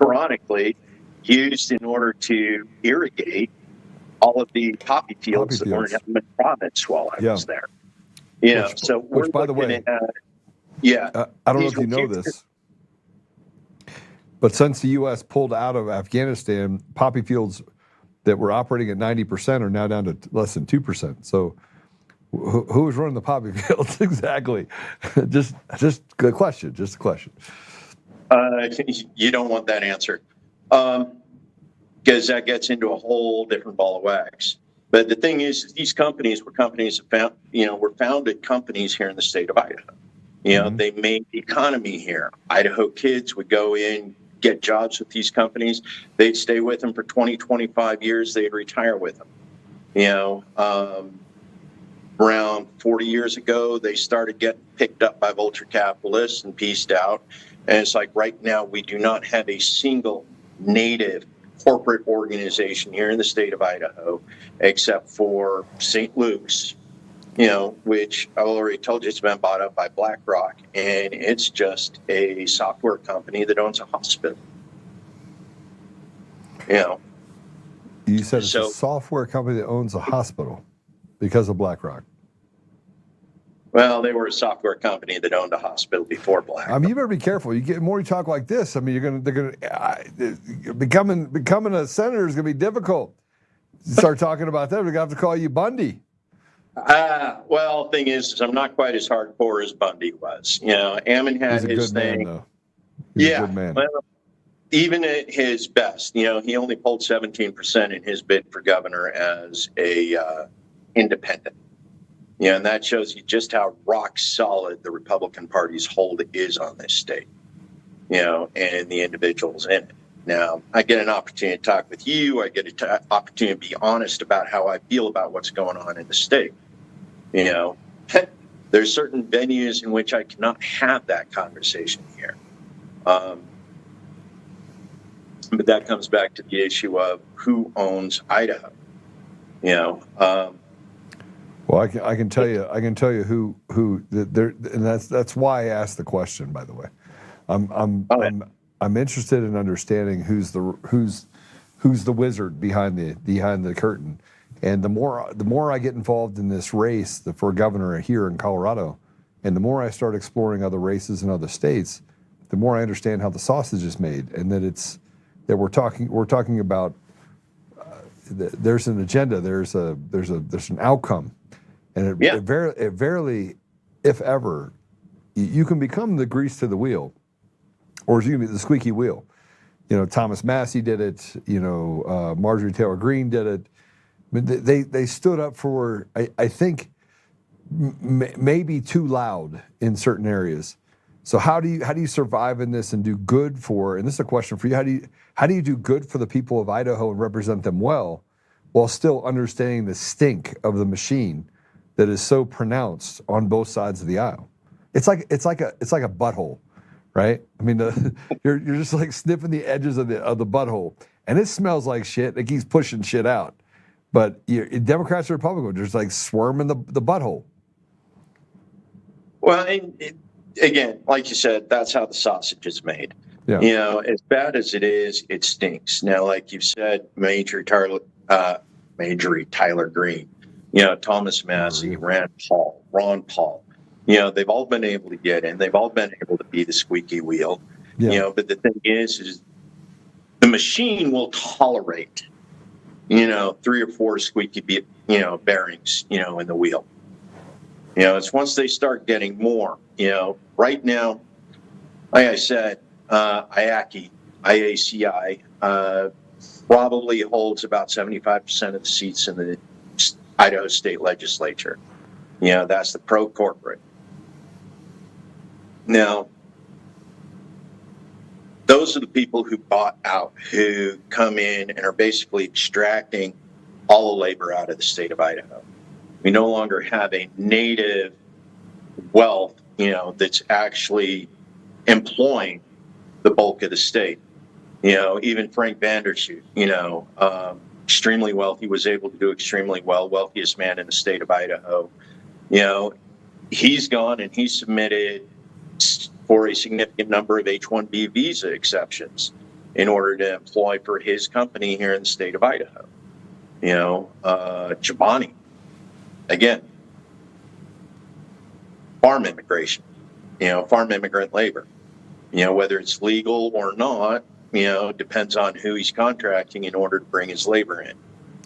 ironically, used in order to irrigate all of the poppy fields that were in Helmand Province while I was there. Which, by the way, I don't know if you know this, but since the U.S. pulled out of Afghanistan, poppy fields that were operating at 90% are now down to less than 2%. So who was running the poppy fields exactly? just a question. Just a question. You don't want that answer. Because that gets into a whole different ball of wax. But the thing is, these companies were founded companies here in the state of Idaho. They made the economy here. Idaho kids would go in, get jobs with these companies. They'd stay with them for 20, 25 years. They'd retire with them. Around 40 years ago, they started getting picked up by vulture capitalists and pieced out. And it's like right now, we do not have a single native corporate organization here in the state of Idaho, except for St. Luke's, which I already told you it's been bought up by BlackRock, and it's just a software company that owns a hospital. You said it's a software company that owns a hospital because of BlackRock. Well, they were a software company that owned a hospital before Black. I mean, you better be careful. You get more you talk like this. I mean, becoming a senator is gonna be difficult. You start talking about that, we're gonna have to call you Bundy. Well, thing is I'm not quite as hardcore as Bundy was. You know, Ammon had his thing. Man, though. He's a good man. Well, even at his best, you know, he only polled 17% in his bid for governor as a independent. Yeah, and that shows you just how rock solid the Republican Party's hold is on this state, you know, and the individuals in it. Now, I get an opportunity to talk with you. I get an opportunity to be honest about how I feel about what's going on in the state. You know, there's certain venues in which I cannot have that conversation here. But that comes back to the issue of who owns Idaho, you know. Well, I can tell you who there, and that's why I asked the question. By the way, I'm interested in understanding who's the wizard behind the curtain, and the more I get involved in this race for governor here in Colorado, and the more I start exploring other races in other states, the more I understand how the sausage is made, and that we're talking about. There's an agenda. There's an outcome. And it verily, if ever, you can become the grease to the wheel, or you can be the squeaky wheel. You know, Thomas Massey did it. You know, Marjorie Taylor Greene did it. I mean, they stood up for, I think, maybe too loud in certain areas. So how do you survive in this and do good for? And this is a question for you. How do you do good for the people of Idaho and represent them well, while still understanding the stink of the machine that is so pronounced on both sides of the aisle? It's like a butthole, right? I mean, you're just like sniffing the edges of the butthole, and it smells like shit. It keeps pushing shit out, but Democrats and Republicans are just like swarming the butthole. Well, again, like you said, that's how the sausage is made. Yeah. You know, as bad as it is, it stinks. Now, like you said, Marjorie Taylor Greene. You know, Thomas Massey, Ron Paul, you know, they've all been able to get in. They've all been able to be the squeaky wheel, you know, but the thing is the machine will tolerate, you know, 3 or 4 squeaky, bearings, you know, in the wheel. You know, it's once they start getting more, you know, right now, like I said, IACI, probably holds about 75% of the seats in the Idaho state legislature. You know, that's the pro-corporate. Now, those are the people who bought out, who come in and are basically extracting all the labor out of the state of Idaho. We no longer have a native wealth, you know, that's actually employing the bulk of the state. You know, even Frank Vandershoot, you know, extremely wealthy, was able to do extremely well, wealthiest man in the state of Idaho. You know, he's gone and he submitted for a significant number of H-1B visa exceptions in order to employ for his company here in the state of Idaho. You know, Chobani, again, farm immigration, you know, farm immigrant labor. You know, whether it's legal or not, you know, depends on who he's contracting in order to bring his labor in.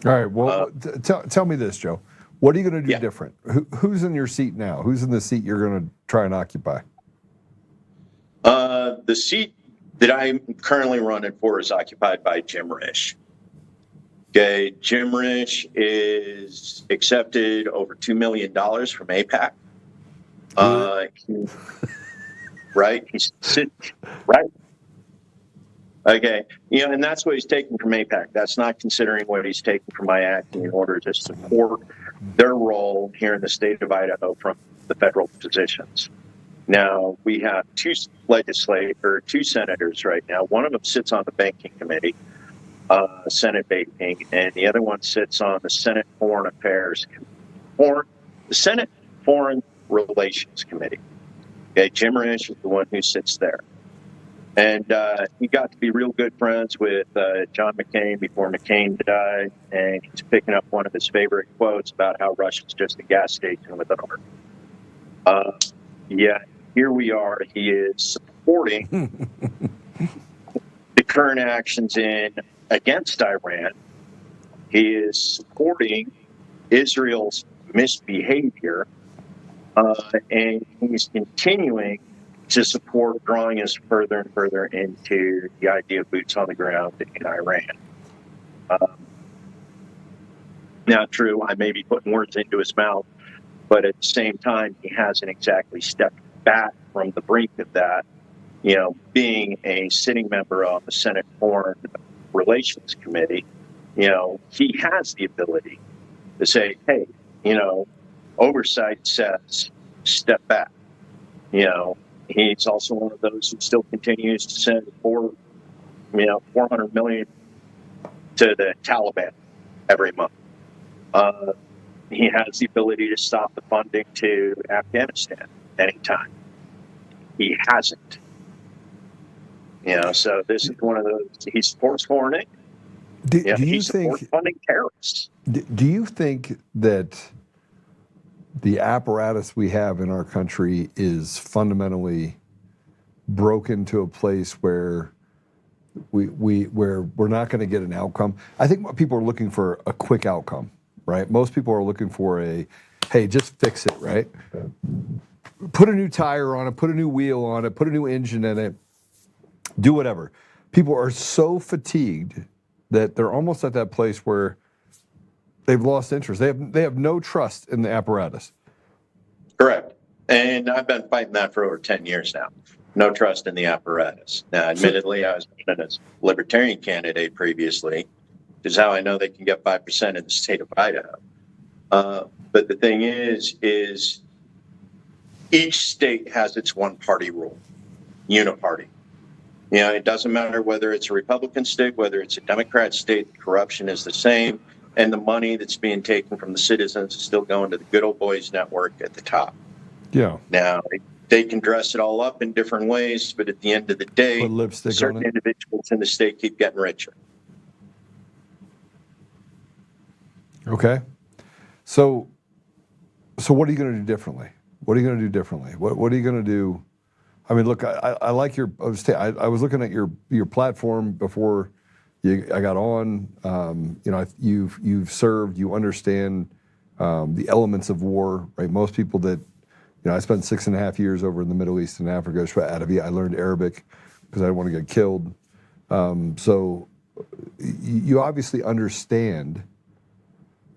All right. Well, tell me this, Joe. What are you going to do different? Who's in your seat now? Who's in the seat you're going to try and occupy? The seat that I'm currently running for is occupied by Jim Risch. Okay, Jim Risch is accepted over $2 million from AIPAC. Right? Right. Okay. You know, and that's what he's taking from AIPAC. That's not considering what he's taking from IACI in order to support their role here in the state of Idaho from the federal positions. Now, we have two senators right now. One of them sits on the banking committee, Senate Banking, and the other one sits on the Senate Foreign Affairs, the Senate Foreign Relations Committee. Okay, Jim Risch is the one who sits there. And he got to be real good friends with John McCain before McCain died, and he's picking up one of his favorite quotes about how Russia's just a gas station with an army. Yet here we are. He is supporting the current actions against Iran. He is supporting Israel's misbehavior, and he's continuing to support drawing us further and further into the idea of boots on the ground in Iran. Now, true, I may be putting words into his mouth, but at the same time, he hasn't exactly stepped back from the brink of that. You know, being a sitting member of the Senate Foreign Relations Committee, you know, he has the ability to say, hey, you know, oversight says step back. You know, he's also one of those who still continues to send $400 million to the Taliban every month. He has the ability to stop the funding to Afghanistan anytime. He hasn't. You know, so this is one of those. He supports foreign aid. He supports funding terrorists. Do you think that the apparatus we have in our country is fundamentally broken to a place where we're not going to get an outcome? I think people are looking for a quick outcome, right? Most people are looking for hey, just fix it, right? Put a new tire on it, put a new wheel on it, put a new engine in it, do whatever. People are so fatigued that they're almost at that place where they've lost interest. They have no trust in the apparatus. Correct. And I've been fighting that for over 10 years now. No trust in the apparatus. Now, admittedly, I was running as a libertarian candidate previously, which is how I know they can get 5% in the state of Idaho. But the thing is each state has its one-party rule, uniparty. You know, it doesn't matter whether it's a Republican state, whether it's a Democrat state, the corruption is the same, and the money that's being taken from the citizens is still going to the good old boys network at the top. Yeah. Now, they can dress it all up in different ways, but at the end of the day, certain individuals in the state keep getting richer. Okay. So what are you going to do differently? What are you going to do differently? What are you going to do? I mean, look, I like your. I was looking at your platform before I got on. You know, you've served. You understand the elements of war, right? Most people that, you know, I spent 6.5 years over in the Middle East and Africa. I learned Arabic because I didn't want to get killed. So you obviously understand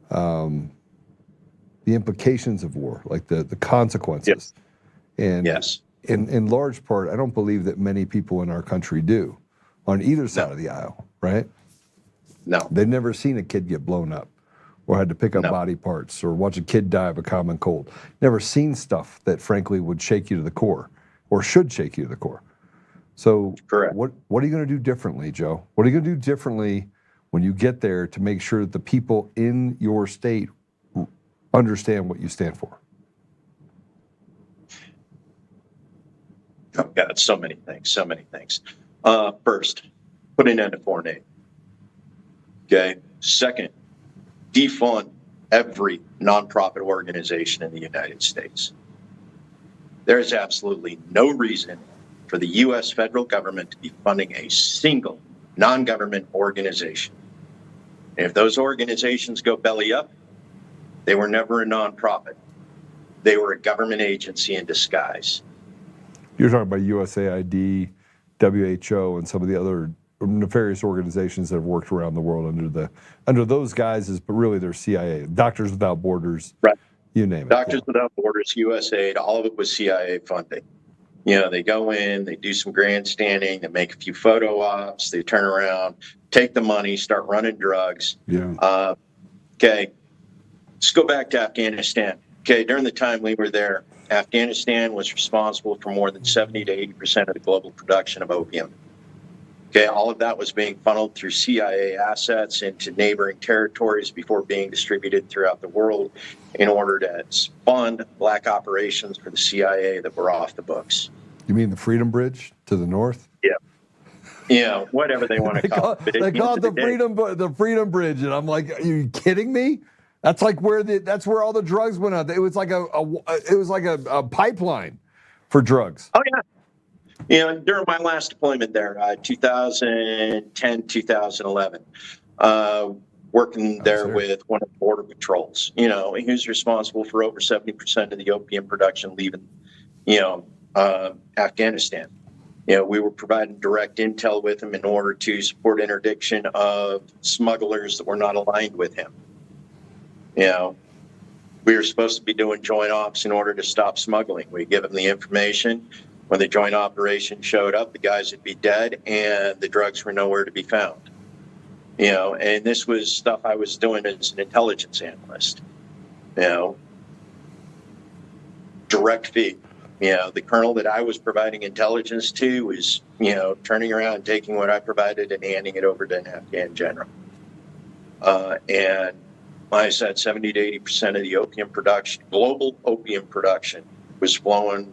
the implications of war, like the consequences. Yes. And yes. In large part, I don't believe that many people in our country do, on either side of the aisle, right? No. They've never seen a kid get blown up or had to pick up body parts or watch a kid die of a common cold. Never seen stuff that, frankly, would shake you to the core or should shake you to the core. So correct. What are you going to do differently, Joe? What are you going to do differently when you get there to make sure that the people in your state understand what you stand for? Oh, God, so many things. First, put an end to foreign aid. Okay. Second, defund every nonprofit organization in the United States. There is absolutely no reason for the U.S. federal government to be funding a single non-government organization. And if those organizations go belly up, they were never a nonprofit. They were a government agency in disguise. You're talking about USAID, WHO, and some of the other nefarious organizations that have worked around the world under those guises, but really they're CIA, Doctors Without Borders, right? You name it. Doctors Without Borders, USAID, all of it was CIA funding. You know, they go in, they do some grandstanding, they make a few photo ops, they turn around, take the money, start running drugs. Yeah. Okay, let's go back to Afghanistan. Okay, during the time we were there, Afghanistan was responsible for more than 70 to 80% of the global production of opium. Okay, all of that was being funneled through CIA assets into neighboring territories before being distributed throughout the world in order to fund black operations for the CIA that were off the books. You mean the Freedom Bridge to the north? Yeah. Yeah, whatever they want to call it. They call it the Freedom Bridge, and I'm like, are you kidding me? That's like that's where all the drugs went out. It was like a pipeline for drugs. Oh yeah. During my last deployment there, 2010, 2011, working there with one of the border patrols. He was responsible for over 70% of the opium production leaving, Afghanistan. We were providing direct intel with him in order to support interdiction of smugglers that were not aligned with him. We were supposed to be doing joint ops in order to stop smuggling. We give them the information. When the joint operation showed up, the guys would be dead and the drugs were nowhere to be found. And this was stuff I was doing as an intelligence analyst. Direct feed. The colonel that I was providing intelligence to was, turning around, taking what I provided and handing it over to an Afghan general. And like I said, 70 to 80% of the opium production, global opium production, was flowing,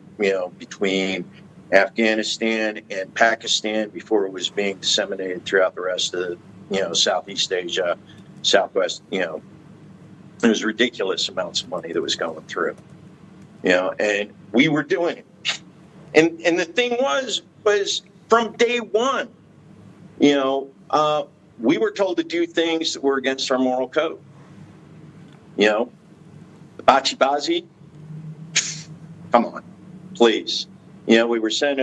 between Afghanistan and Pakistan before it was being disseminated throughout the rest of, Southeast Asia, Southwest. It was ridiculous amounts of money that was going through. And we were doing it. And the thing was from day one, we were told to do things that were against our moral code. The bachi-bazi, come on, please. We were sent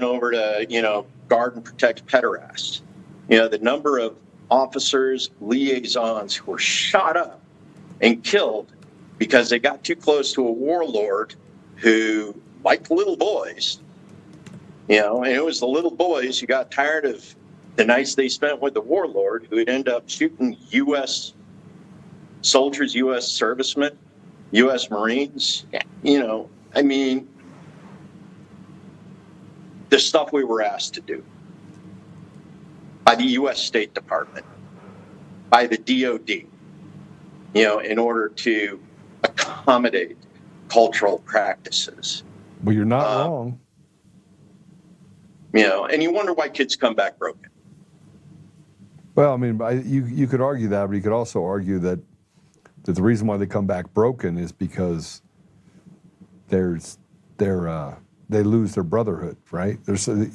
over to, guard and protect pederasts. The number of officers, liaisons who were shot up and killed because they got too close to a warlord who liked little boys. And it was the little boys who got tired of the nights they spent with the warlord who would end up shooting U.S. soldiers, U.S. servicemen, U.S. Marines. The stuff we were asked to do by the U.S. State Department, by the DOD, in order to accommodate cultural practices. Well, you're not wrong. And you wonder why kids come back broken. Well, you could argue that, but you could also argue that the reason why they come back broken is because they lose their brotherhood, right?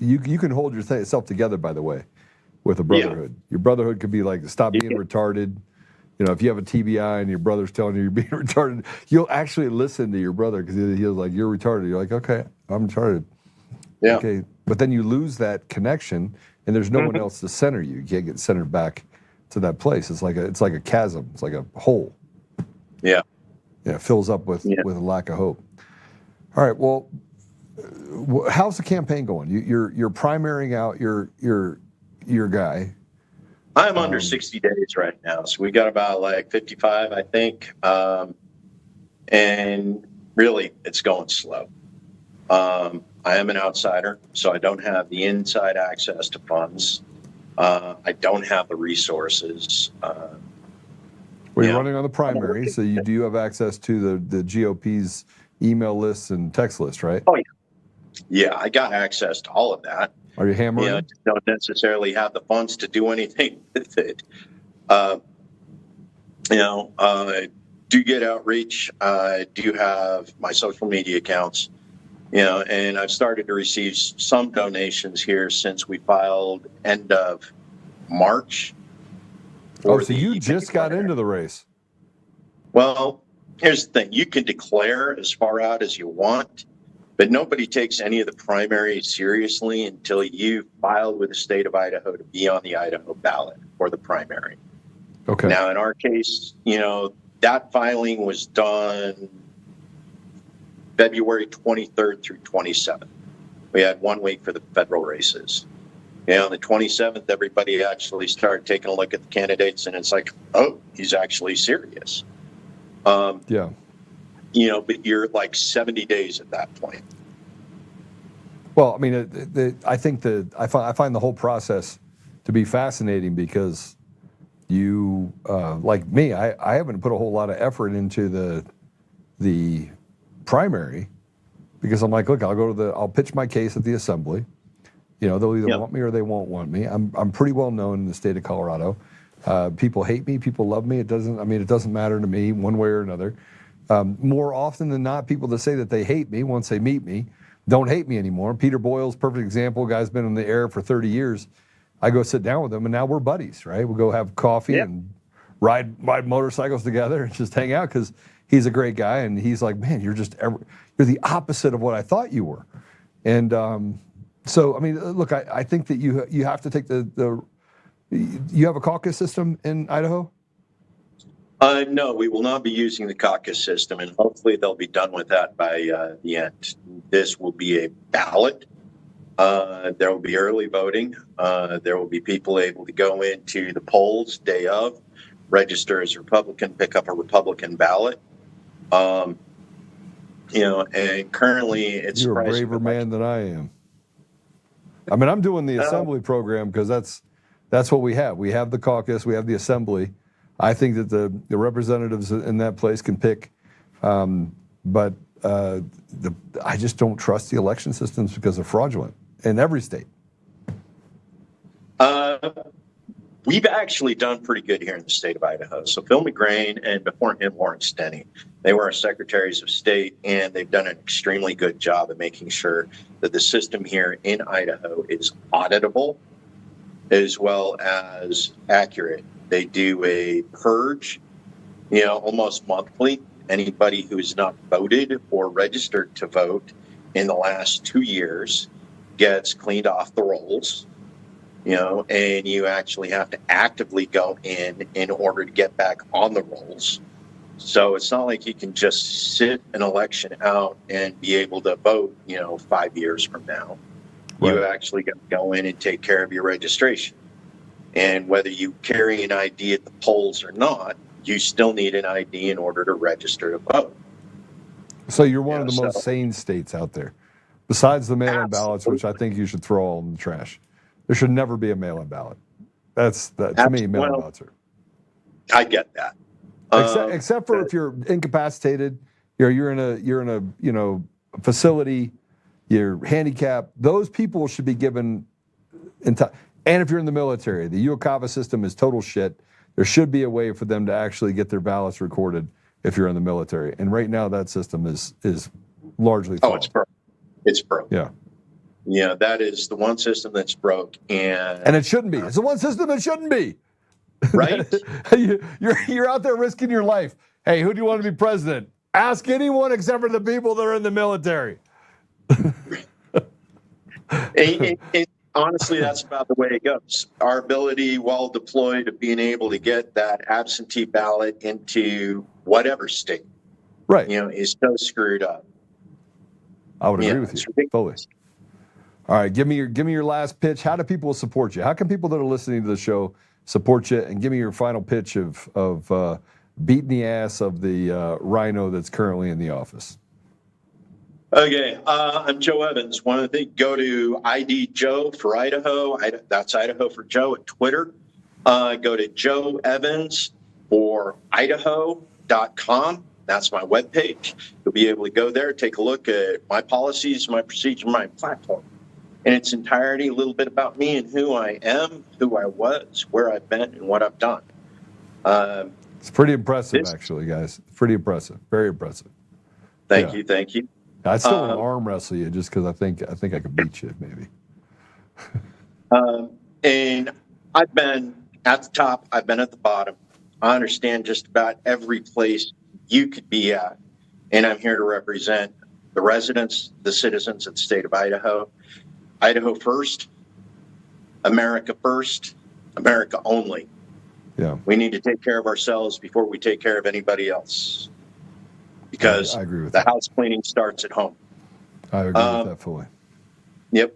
You can hold yourself together, by the way, with a brotherhood. Yeah. Your brotherhood could be like, stop being retarded. If you have a TBI and your brother's telling you you're being retarded, you'll actually listen to your brother because he'll like, you're retarded. You're like, okay, I'm retarded. Yeah. Okay. But then you lose that connection and there's no one else to center you. You can't get centered back to that place. It's like a chasm. It's like a hole. Yeah. Yeah. It fills up with a lack of hope. All right. Well, how's the campaign going? You're primarying out your guy. I'm under 60 days right now, so we got about like 55, I think, and really it's going slow. I am an outsider, so I don't have the inside access to funds. I don't have the resources. Well, you're running on the primary, so you do have access to the GOP's email lists and text lists, right? Oh, yeah. Yeah, I got access to all of that. Are you hammering? Don't necessarily have the funds to do anything with it. Do get outreach. I do have my social media accounts, and I've started to receive some donations here since we filed end of March. Oh, so you just got into the race. Well, here's the thing. You can declare as far out as you want, but nobody takes any of the primaries seriously until you filed with the state of Idaho to be on the Idaho ballot for the primary. Okay. Now, in our case, that filing was done February 23rd through 27th. We had 1 week for the federal races. On the 27th, everybody actually started taking a look at the candidates, and it's like, oh, he's actually serious. Yeah. But you're like 70 days at that point. Well, I think I find the whole process to be fascinating because you, like me, I haven't put a whole lot of effort into the primary because I'm like, look, I'll pitch my case at the assembly. They'll either want me or they won't want me. I'm pretty well known in the state of Colorado. People hate me, people love me. It doesn't matter to me one way or another. More often than not, people that say that they hate me once they meet me don't hate me anymore. Peter Boyle's perfect example. Guy's been in the air for 30 years. I go sit down with him, and now we're buddies, right? We'll go have coffee and ride motorcycles together and just hang out because he's a great guy, and he's like, man, you're the opposite of what I thought you were. And so, I mean, look, I think that you have to take you have a caucus system in Idaho? No, we will not be using the caucus system, and hopefully they'll be done with that by the end. This will be a ballot. There will be early voting. There will be people able to go into the polls day of, register as a Republican, pick up a Republican ballot. And currently it's... You're a braver man than I am. I mean, I'm doing the assembly program because that's what we have. We have the caucus, we have the assembly. I think that the representatives in that place can pick, but I just don't trust the election systems because they're fraudulent in every state. We've actually done pretty good here in the state of Idaho. So Phil McGrain and before him, Warren Steny, they were our secretaries of state, and they've done an extremely good job of making sure that the system here in Idaho is auditable as well as accurate. They do a purge, almost monthly. Anybody who's not voted or registered to vote in the last 2 years gets cleaned off the rolls, and you actually have to actively go in order to get back on the rolls. So it's not like you can just sit an election out and be able to vote, 5 years from now. Right. You actually got to go in and take care of your registration. And whether you carry an ID at the polls or not, you still need an ID in order to register to vote. So you're one of the most sane states out there, besides the mail-in ballots, which I think you should throw all in the trash. There should never be a mail-in ballot. To me, mail-in ballots are. I get that. Except for if you're incapacitated, you're in a facility, you're handicapped. Those people should be given. And if you're in the military, the UOCAVA system is total shit. There should be a way for them to actually get their ballots recorded if you're in the military. And right now, that system is largely flawed. Oh, it's broke. It's broke. Yeah. Yeah, that is the one system that's broke, and it shouldn't be. It's the one system that shouldn't be. Right? You're out there risking your life. Hey, who do you want to be president? Ask anyone except for the people that are in the military. Honestly, that's about the way it goes. Our ability, while deployed, of being able to get that absentee ballot into whatever state, right, is so screwed up. I would agree with you fully. All right, give me your last pitch. How do people support you? How can people that are listening to the show support you? And give me your final pitch of beating the ass of the rhino that's currently in the office. Okay, I'm Joe Evans. Go to ID Joe for Idaho. That's Idaho for Joe at Twitter. Go to Joe Evans for Idaho.com. That's my webpage. You'll be able to go there, take a look at my policies, my procedure, my platform. In its entirety, a little bit about me and who I am, who I was, where I've been, and what I've done. It's pretty impressive, actually, guys. Pretty impressive. Very impressive. Thank you. I still want to arm wrestle you just because I think I could beat you, maybe. And I've been at the top. I've been at the bottom. I understand just about every place you could be at. And I'm here to represent the residents, the citizens of the state of Idaho. Idaho first, America only. Yeah. We need to take care of ourselves before we take care of anybody else. Because I agree with the that. house cleaning starts at home. I agree with that fully. Yep.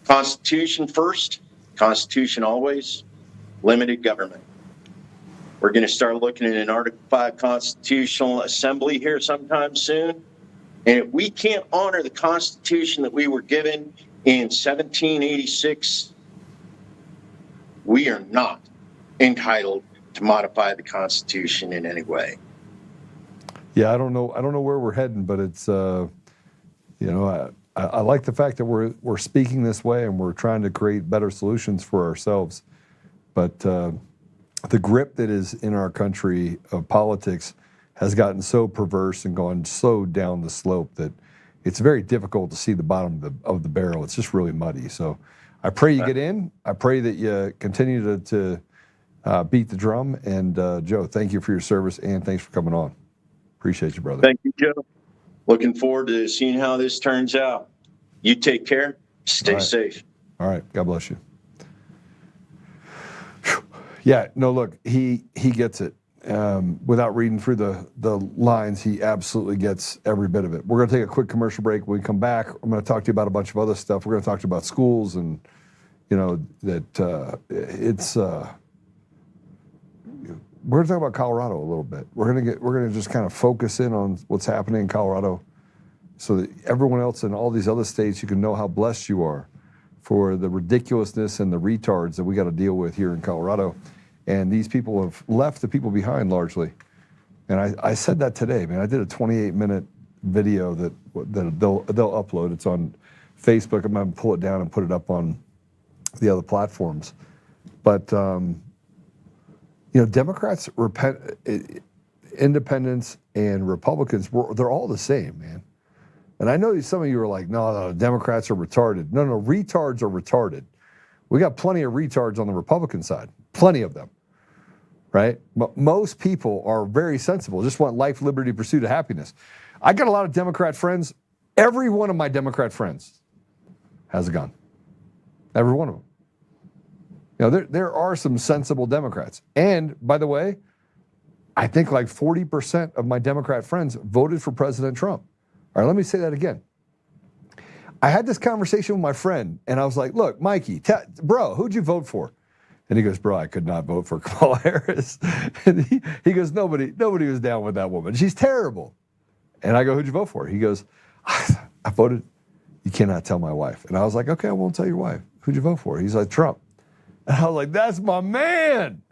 Constitution first, Constitution always, limited government. We're going to start looking at an Article 5 constitutional assembly here sometime soon. And if we can't honor the Constitution that we were given in 1786, we are not entitled to modify the Constitution in any way. Yeah, I don't know where we're heading, but it's I like the fact that we're speaking this way and we're trying to create better solutions for ourselves. But the grip that is in our country of politics has gotten so perverse and gone so down the slope that it's very difficult to see the bottom of the barrel. It's just really muddy. So I pray you get in. I pray that you continue to beat the drum. And Joe, thank you for your service and thanks for coming on. Appreciate you, brother. Thank you, Joe. Looking forward to seeing how this turns out. You take care. Stay safe. All right. God bless you. Yeah, no, look, he gets it. Without reading through the lines, he absolutely gets every bit of it. We're going to take a quick commercial break. When we come back, I'm going to talk to you about a bunch of other stuff. We're going to talk to you about schools and, you know, that it's. We're going to talk about Colorado a little bit. We're going to just kind of focus in on what's happening in Colorado, so that everyone else in all these other states, you can know how blessed you are for the ridiculousness and the retards that we got to deal with here in Colorado. And these people have left the people behind largely. And I said that today, man. I did a 28-minute video that they'll upload. It's on Facebook. I'm going to pull it down and put it up on the other platforms. But, you know, Democrats, independents, and Republicans, they're all the same, man. And I know some of you are like, no, Democrats are retarded. No, retards are retarded. We got plenty of retards on the Republican side. Plenty of them. Right? But most people are very sensible, just want life, liberty, pursuit of happiness. I got a lot of Democrat friends. Every one of my Democrat friends has a gun. Every one of them. You know, there are some sensible Democrats. And, by the way, I think like 40% of my Democrat friends voted for President Trump. All right, let me say that again. I had this conversation with my friend, and I was like, look, Mikey, bro, who'd you vote for? And he goes, bro, I could not vote for Kamala Harris. And he goes, nobody was down with that woman. She's terrible. And I go, who'd you vote for? He goes, I voted, you cannot tell my wife. And I was like, okay, I won't tell your wife. Who'd you vote for? He's like, Trump. And I was like, that's my man.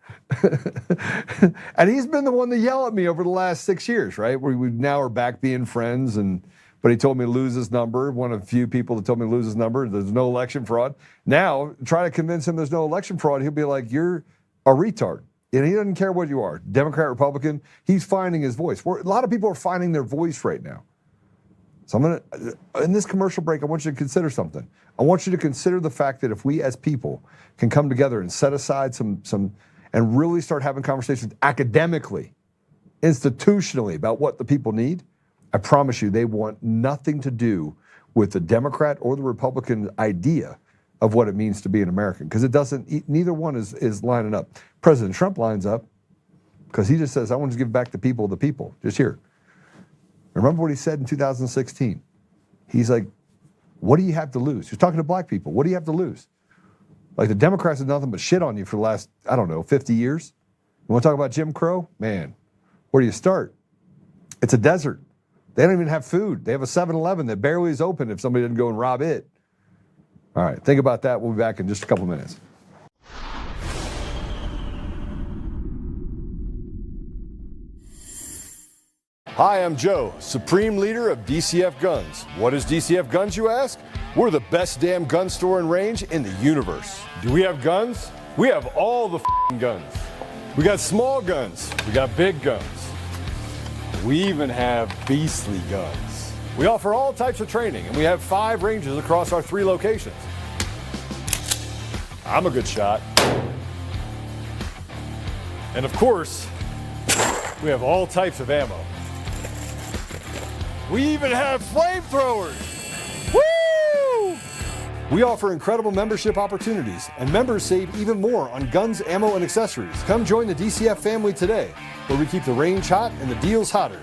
And he's been the one to yell at me over the last 6 years, right? We now are back being friends, but he told me to lose his number. One of the few people that told me to lose his number. There's no election fraud. Now, try to convince him there's no election fraud. He'll be like, you're a retard. And he doesn't care what you are, Democrat, Republican. He's finding his voice. A lot of people are finding their voice right now. So I'm going to, in this commercial break, I want you to consider something. I want you to consider the fact that if we as people can come together and set aside some and really start having conversations academically, institutionally about what the people need, I promise you they want nothing to do with the Democrat or the Republican idea of what it means to be an American, because it doesn't, neither one is lining up. President Trump lines up because he just says, I want to give back to the people, just here. Remember what he said in 2016? He's like, what do you have to lose? He's talking to black people. What do you have to lose? Like, the Democrats have nothing but shit on you for the last, 50 years. You want to talk about Jim Crow? Man, where do you start? It's a desert. They don't even have food. They have a 7-Eleven that barely is open if somebody didn't go and rob it. All right, think about that. We'll be back in just a couple minutes. Hi, I'm Joe, Supreme Leader of DCF Guns. What is DCF Guns, you ask? We're the best damn gun store and range in the universe. Do we have guns? We have all the guns. We got small guns. We got big guns. We even have beastly guns. We offer all types of training, and we have 5 ranges across our 3 locations. I'm a good shot. And of course, we have all types of ammo. We even have flamethrowers. Woo! We offer incredible membership opportunities, and members save even more on guns, ammo, and accessories. Come join the DCF family today, where we keep the range hot and the deals hotter.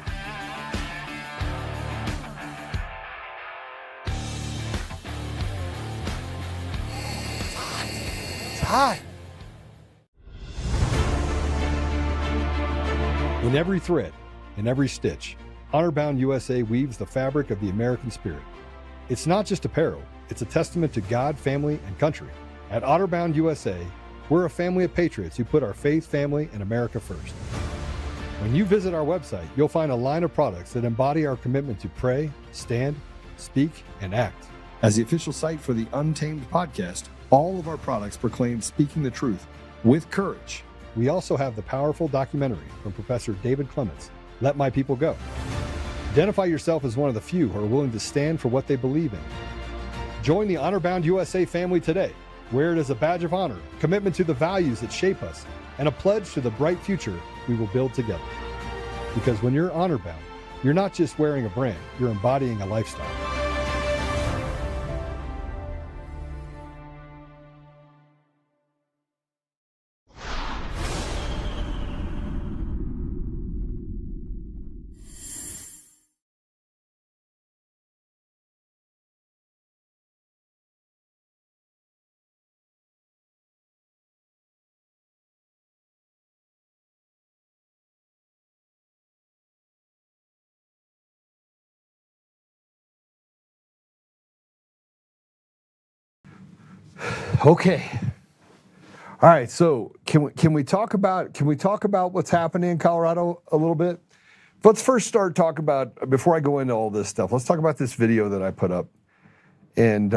It's hot. In every thread, in every stitch, Honor-Bound USA weaves the fabric of the American spirit. It's not just apparel, it's a testament to God, family, and country. At Honor-Bound USA, we're a family of patriots who put our faith, family, and America first. When you visit our website, you'll find a line of products that embody our commitment to pray, stand, speak, and act. As the official site for the Untamed podcast, all of our products proclaim speaking the truth with courage. We also have the powerful documentary from Professor David Clements, Let My People Go. Identify yourself as one of the few who are willing to stand for what they believe in. Join the Honor-Bound USA family today. Wear it as a badge of honor, commitment to the values that shape us, and a pledge to the bright future we will build together. Because when you're honor-bound, you're not just wearing a brand, you're embodying a lifestyle. Okay. All right. So can we talk about what's happening in Colorado a little bit? Let's first start talking about, before I go into all this stuff, let's talk about this video that I put up. And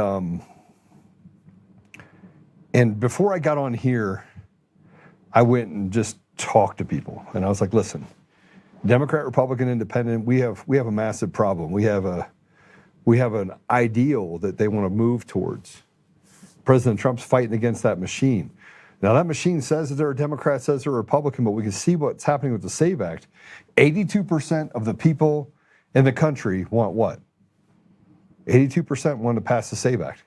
before I got on here, I went and just talked to people, and I was like, listen, Democrat, Republican, Independent, we have a massive problem. We have an ideal that they want to move towards. President Trump's fighting against that machine. Now, that machine says that they're a Democrat, says they're a Republican, but we can see what's happening with the SAVE Act. 82% of the people in the country want what? 82% want to pass the SAVE Act.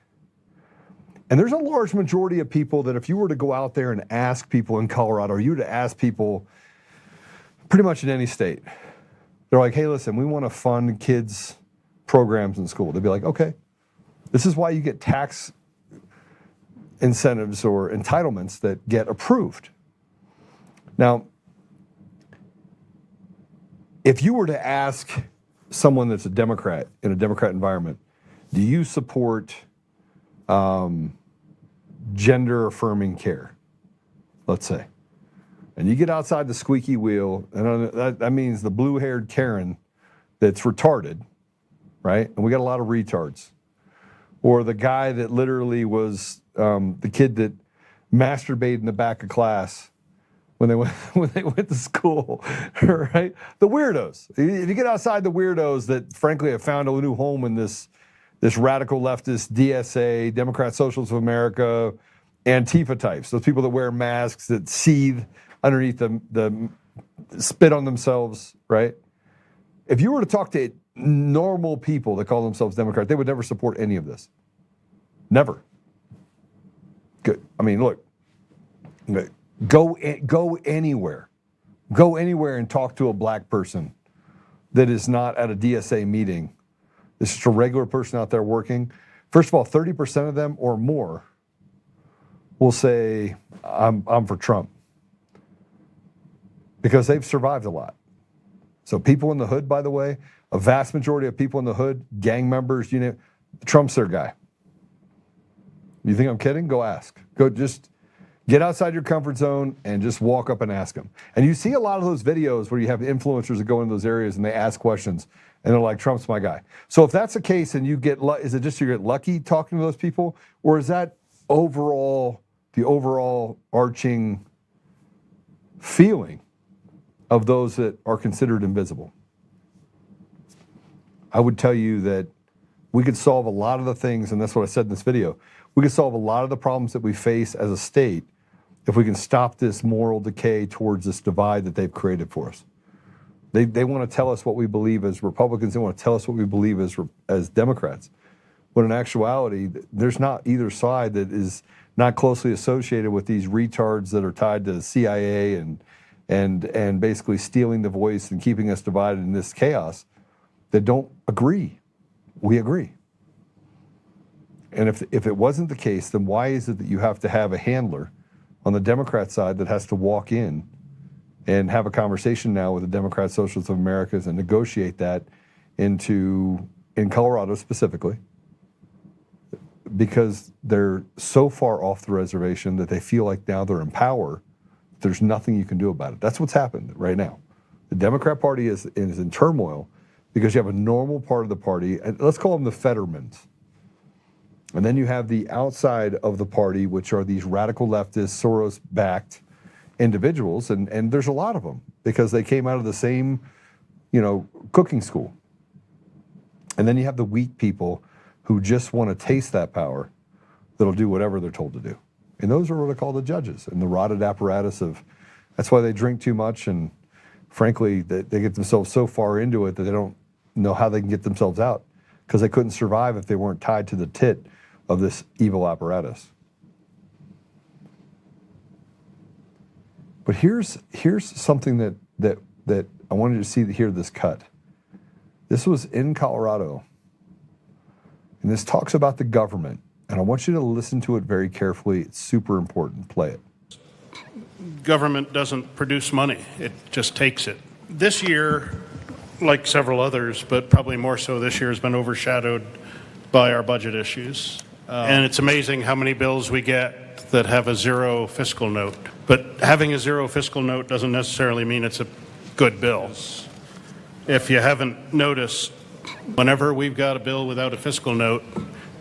And there's a large majority of people that if you were to go out there and ask people in Colorado, or you were to ask people pretty much in any state, they're like, hey, listen, we want to fund kids' programs in school. They'd be like, okay, this is why you get tax incentives or entitlements that get approved. Now, if you were to ask someone that's a Democrat in a Democrat environment, do you support gender affirming care, let's say, and you get outside the squeaky wheel, and that means the blue-haired Karen that's retarded, right? And we got a lot of retards. Or the guy that literally was the kid that masturbated in the back of class when they went to school, right? The weirdos. If you get outside the weirdos that, frankly, have found a new home in this radical leftist DSA, Democrat Socialists of America, Antifa types, those people that wear masks, that seethe underneath the spit on themselves, right? If you were to talk to normal people that call themselves Democrat, they would never support any of this. Never. Good. I mean, look, go anywhere. Go anywhere and talk to a black person that is not at a DSA meeting. It's just a regular person out there working. First of all, 30% of them or more will say, I'm for Trump. Because they've survived a lot. So people in the hood, by the way, a vast majority of people in the hood, gang members, you know, Trump's their guy. You think I'm kidding? Go ask. Go just get outside your comfort zone and just walk up and ask them. And you see a lot of those videos where you have influencers that go into those areas and they ask questions and they're like, Trump's my guy. So if that's the case and you get, is it just you get lucky talking to those people, or is that the overall arching feeling of those that are considered invisible? I would tell you that we could solve a lot of the things, and that's what I said in this video, we could solve a lot of the problems that we face as a state if we can stop this moral decay towards this divide that they've created for us. They want to tell us what we believe as Republicans, they want to tell us what we believe as Democrats. When in actuality, there's not either side that is not closely associated with these retards that are tied to the CIA and basically stealing the voice and keeping us divided in this chaos that don't agree. We agree. And if it wasn't the case, then why is it that you have to have a handler on the Democrat side that has to walk in and have a conversation now with the Democrat Socialists of America and negotiate that in Colorado specifically, because they're so far off the reservation that they feel like now they're in power, there's nothing you can do about it. That's what's happened right now. The Democrat Party is in turmoil because you have a normal part of the party, and let's call them the Fettermans. And then you have the outside of the party, which are these radical leftist, Soros-backed individuals, and there's a lot of them because they came out of the same, cooking school. And then you have the weak people who just want to taste that power that'll do whatever they're told to do. And those are what are called the judges and the rotted apparatus of, that's why they drink too much and frankly, they get themselves so far into it that they don't know how they can get themselves out because they couldn't survive if they weren't tied to the tit of this evil apparatus. But here's something that I wanted to hear this cut. This was in Colorado, and this talks about the government, and I want you to listen to it very carefully. It's super important. Play it. Government doesn't produce money, it just takes it. This year, like several others, but probably more so this year, has been overshadowed by our budget issues. And it's amazing how many bills we get that have a zero fiscal note. But having a zero fiscal note doesn't necessarily mean it's a good bill. If you haven't noticed, whenever we've got a bill without a fiscal note,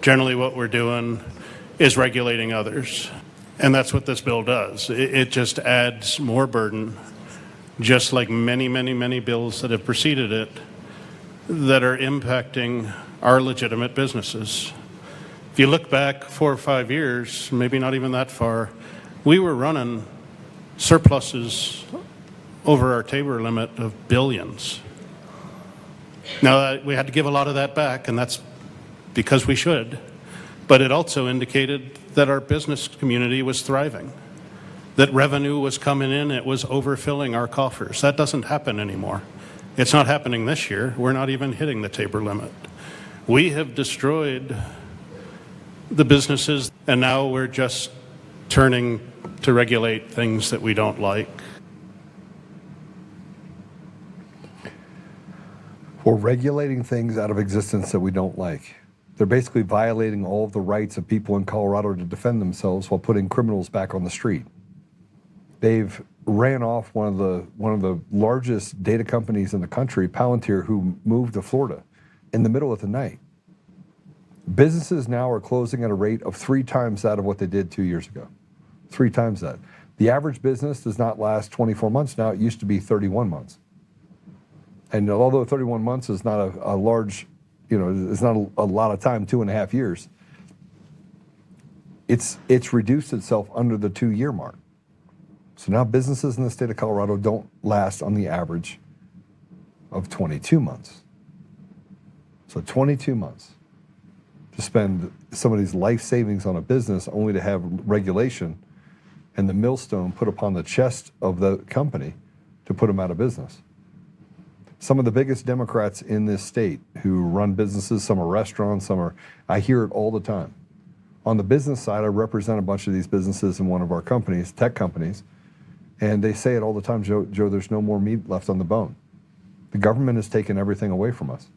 generally what we're doing is regulating others. And that's what this bill does. It just adds more burden, just like many, many, many bills that have preceded it that are impacting our legitimate businesses. If you look back 4 or 5 years, maybe not even that far, we were running surpluses over our tabor limit of billions. Now, we had to give a lot of that back, and that's because we should, but it also indicated that our business community was thriving, that revenue was coming in, it was overfilling our coffers. That doesn't happen anymore. It's not happening this year. We're not even hitting the tabor limit. We have destroyed the businesses, and now we're just turning to regulate things that we don't like. We're regulating things out of existence that we don't like. They're basically violating all of the rights of people in Colorado to defend themselves while putting criminals back on the street. They've ran off one of the largest data companies in the country, Palantir, who moved to Florida in the middle of the night. Businesses now are closing at a rate of 3 times that of what they did 2 years ago. 3 times that. The average business does not last 24 months now. It used to be 31 months. And although 31 months is not a large, it's not a lot of time, 2.5 years, it's reduced itself under the 2-year mark. So now businesses in the state of Colorado don't last on the average of 22 months. So 22 months to spend somebody's life savings on a business only to have regulation and the millstone put upon the chest of the company to put them out of business. Some of the biggest Democrats in this state who run businesses, some are restaurants, I hear it all the time. On the business side, I represent a bunch of these businesses in one of our companies, tech companies, and they say it all the time, Joe, there's no more meat left on the bone. The government has taken everything away from us.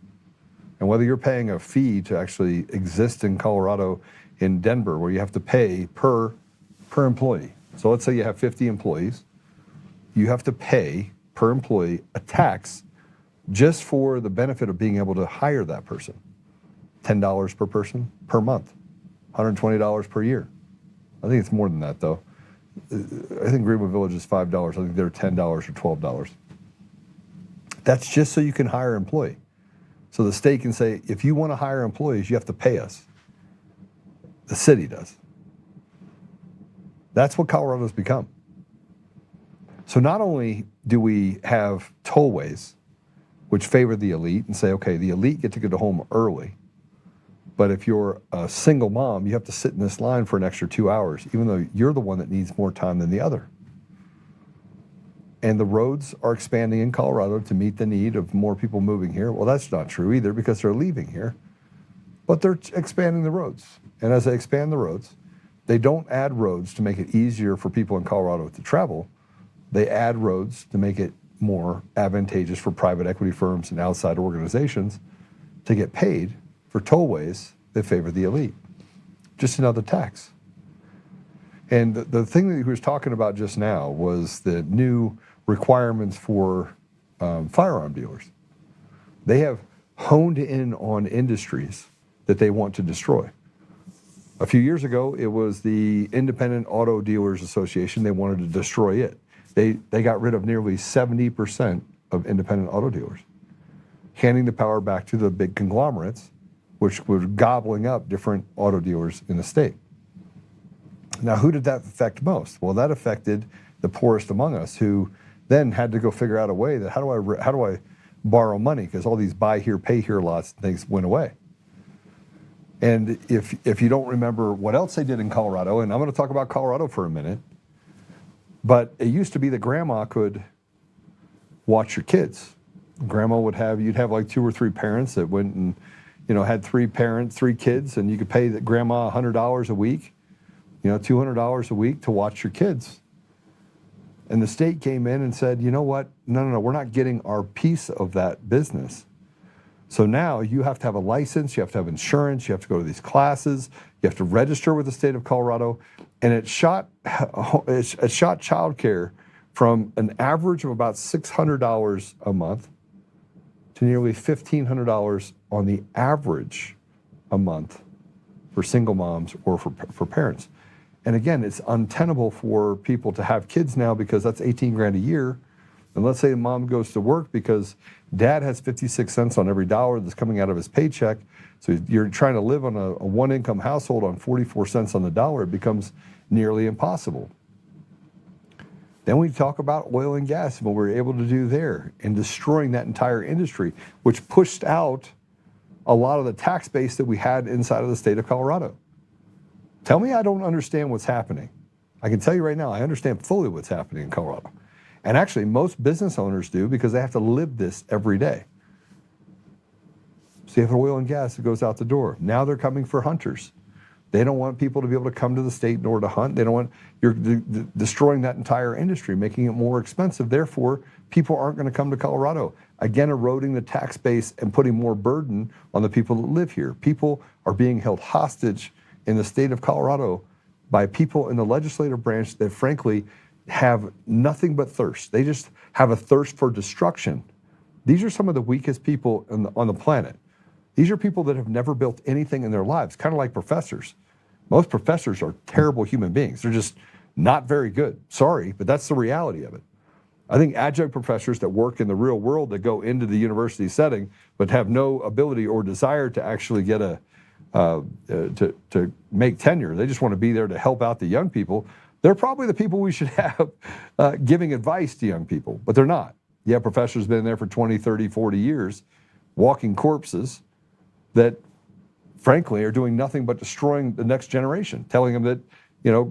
And whether you're paying a fee to actually exist in Colorado, in Denver, where you have to pay per employee. So let's say you have 50 employees, you have to pay per employee a tax just for the benefit of being able to hire that person. $10 per person per month, $120 per year. I think it's more than that though. I think Greenwood Village is $5. I think they're $10 or $12. That's just so you can hire an employee. So the state can say, if you want to hire employees, you have to pay us. The city does. That's what Colorado's become. So not only do we have tollways, which favor the elite and say, okay, the elite get to go home early, but if you're a single mom, you have to sit in this line for an extra 2 hours, even though you're the one that needs more time than the other. And the roads are expanding in Colorado to meet the need of more people moving here. Well, that's not true either because they're leaving here, but they're expanding the roads. And as they expand the roads, they don't add roads to make it easier for people in Colorado to travel. They add roads to make it more advantageous for private equity firms and outside organizations to get paid for tollways that favor the elite. Just another tax. And the thing that he was talking about just now was the new requirements for firearm dealers. They have honed in on industries that they want to destroy. A few years ago, it was the Independent Auto Dealers Association. They wanted to destroy it. They got rid of nearly 70% of independent auto dealers, handing the power back to the big conglomerates, which were gobbling up different auto dealers in the state. Now, who did that affect most? Well, that affected the poorest among us, who then had to go figure out a way that how do I borrow money, because all these buy here, pay here lots and things went away. And if you don't remember what else they did in Colorado, and I'm going to talk about Colorado for a minute, but it used to be that grandma could watch your kids. Grandma you'd have like 2 or 3 parents that went and, had 3 kids, and you could pay the grandma $100 a week, $200 a week to watch your kids. And the state came in and said, you know what? No, we're not getting our piece of that business. So now you have to have a license, you have to have insurance, you have to go to these classes, you have to register with the state of Colorado, and it shot childcare from an average of about $600 a month to nearly $1,500 on the average a month for single moms or for parents. And again, it's untenable for people to have kids now, because that's 18 grand a year. And let's say mom goes to work because dad has 56 cents on every dollar that's coming out of his paycheck. So you're trying to live on a one-income household on 44 cents on the dollar. It becomes nearly impossible. Then we talk about oil and gas and what we were able to do there, and destroying that entire industry, which pushed out a lot of the tax base that we had inside of the state of Colorado. Tell me I don't understand what's happening. I can tell you right now, I understand fully what's happening in Colorado. And actually, most business owners do, because they have to live this every day. So you have oil and gas that goes out the door. Now they're coming for hunters. They don't want people to be able to come to the state in order to hunt. They don't want, you're destroying that entire industry, making it more expensive. Therefore, people aren't going to come to Colorado. Again, eroding the tax base and putting more burden on the people that live here. People are being held hostage in the state of Colorado by people in the legislative branch that frankly have nothing but thirst. They just have a thirst for destruction. These are some of the weakest people on the planet. These are people that have never built anything in their lives, kind of like professors. Most professors are terrible human beings. They're just not very good. Sorry, but that's the reality of it. I think adjunct professors that work in the real world, that go into the university setting, but have no ability or desire to actually get to make tenure. They just want to be there to help out the young people. They're probably the people we should have giving advice to young people, but they're not. You have professors been there for 20, 30, 40 years, walking corpses that, frankly, are doing nothing but destroying the next generation, telling them that,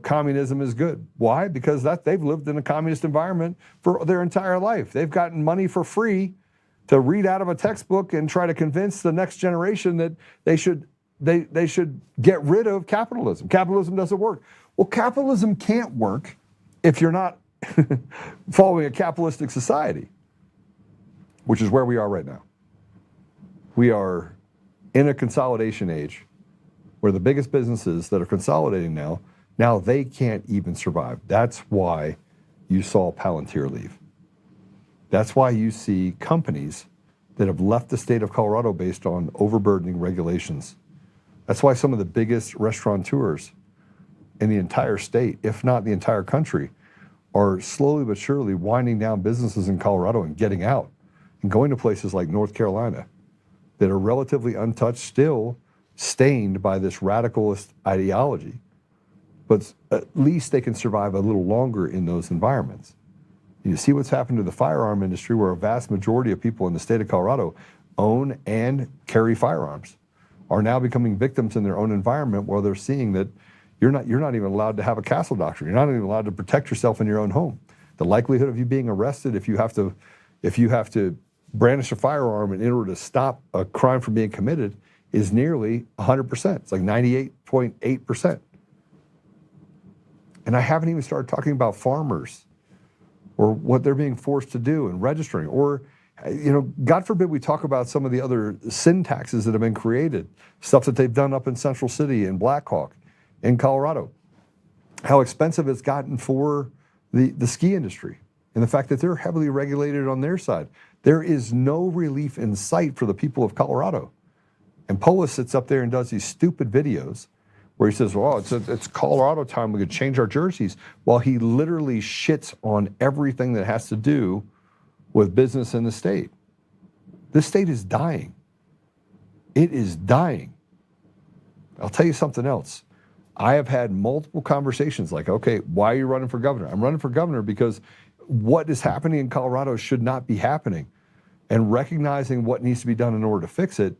communism is good. Why? Because they've lived in a communist environment for their entire life. They've gotten money for free to read out of a textbook and try to convince the next generation that they should get rid of capitalism. Capitalism doesn't work. Well, capitalism can't work if you're not following a capitalistic society, which is where we are right now. We are in a consolidation age where the biggest businesses that are consolidating now they can't even survive. That's why you saw Palantir leave. That's why you see companies that have left the state of Colorado based on overburdening regulations. That's why some of the biggest restaurateurs in the entire state, if not the entire country, are slowly but surely winding down businesses in Colorado and getting out and going to places like North Carolina that are relatively untouched, still stained by this radicalist ideology. But at least they can survive a little longer in those environments. You see what's happened to the firearm industry, where a vast majority of people in the state of Colorado own and carry firearms, are now becoming victims in their own environment, where they're seeing that you're not even allowed to have a castle doctrine. You're not even allowed to protect yourself in your own home. The likelihood of you being arrested if you have to brandish a firearm in order to stop a crime from being committed is nearly 100%. It's like 98.8%. And I haven't even started talking about farmers or what they're being forced to do and registering, or, God forbid we talk about some of the other sin taxes that have been created, stuff that they've done up in Central City and Blackhawk in Colorado, how expensive it's gotten for the ski industry, and the fact that they're heavily regulated on their side. There is no relief in sight for the people of Colorado. And Polis sits up there and does these stupid videos where he says, well, it's Colorado time, we could change our jerseys, while he literally shits on everything that has to do with business in the state. This state is dying. It is dying. I'll tell you something else. I have had multiple conversations like, okay, why are you running for governor? I'm running for governor because what is happening in Colorado should not be happening. And recognizing what needs to be done in order to fix it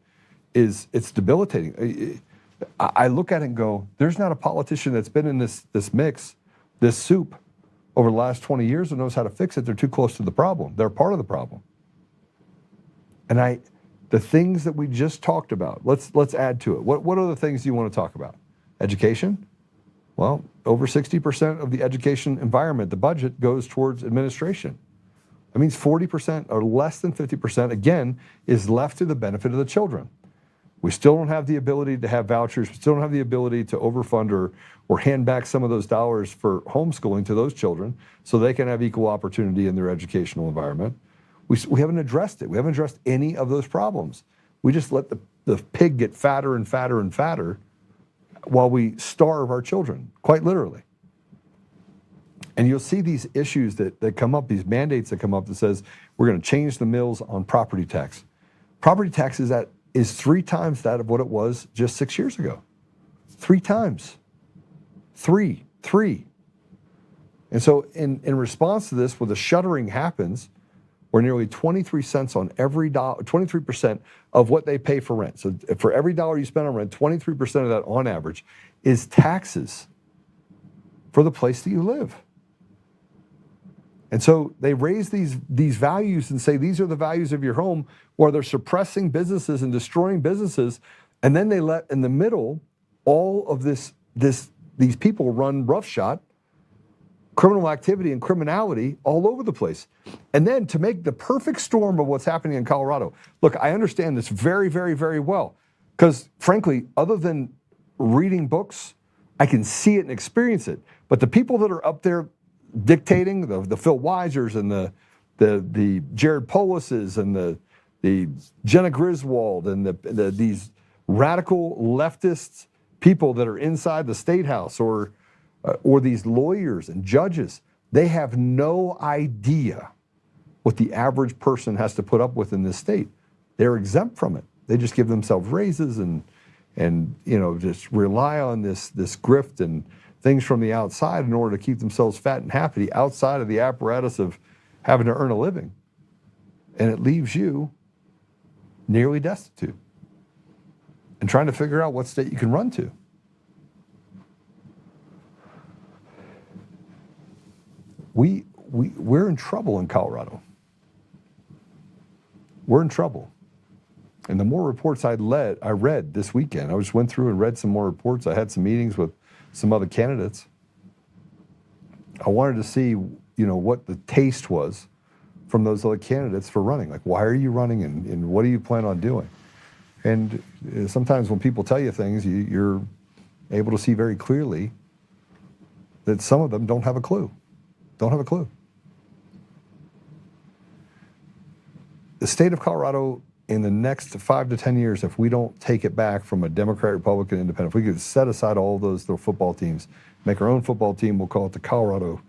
it's debilitating. I look at it and go, there's not a politician that's been in this mix, this soup, over the last 20 years that knows how to fix it. They're too close to the problem. They're part of the problem. And the things that we just talked about, let's add to it. What other things do you want to talk about? Education? Well, over 60% of the education environment, the budget, goes towards administration. That means 40% or less than 50%, again, is left to the benefit of the children. We still don't have the ability to have vouchers. We still don't have the ability to overfund or hand back some of those dollars for homeschooling to those children so they can have equal opportunity in their educational environment. We haven't addressed it. We haven't addressed any of those problems. We just let the pig get fatter and fatter and fatter while we starve our children, quite literally. And you'll see these issues that come up, these mandates that come up that says we're going to change the mills on property tax. Property tax is 3 times that of what it was just 6 years ago. 3 times. Three. And so in response to this, where the shuttering happens, where nearly 23 cents on every dollar, 23% of what they pay for rent. So for every dollar you spend on rent, 23% of that on average is taxes for the place that you live. And so they raise these values and say these are the values of your home, where they're suppressing businesses and destroying businesses, and then they let in the middle all of these people run roughshod criminal activity and criminality all over the place. And then to make the perfect storm of what's happening in Colorado. Look, I understand this very, very, very well, because frankly, other than reading books, I can see it and experience it. But the people that are up there dictating, the Phil Weisers and the Jared Polises and the Jenna Griswold and these radical leftist people that are inside the State House or these lawyers and judges, they have no idea what the average person has to put up with in this state. They're exempt from it. They just give themselves raises and just rely on this grift and things from the outside in order to keep themselves fat and happy outside of the apparatus of having to earn a living. And it leaves you nearly destitute and trying to figure out what state you can run to. We're in trouble in Colorado. We're in trouble. And the more reports I read this weekend, I just went through and read some more reports. I had some meetings with some other candidates. I wanted to see, what the taste was from those other candidates for running. Like, why are you running and what do you plan on doing? And sometimes when people tell you things, you're able to see very clearly that some of them don't have a clue. Don't have a clue. The state of Colorado, in the next 5 to 10 years, if we don't take it back from a Democrat, Republican, Independent, if we could set aside all those little football teams, make our own football team, we'll call it the Colorado,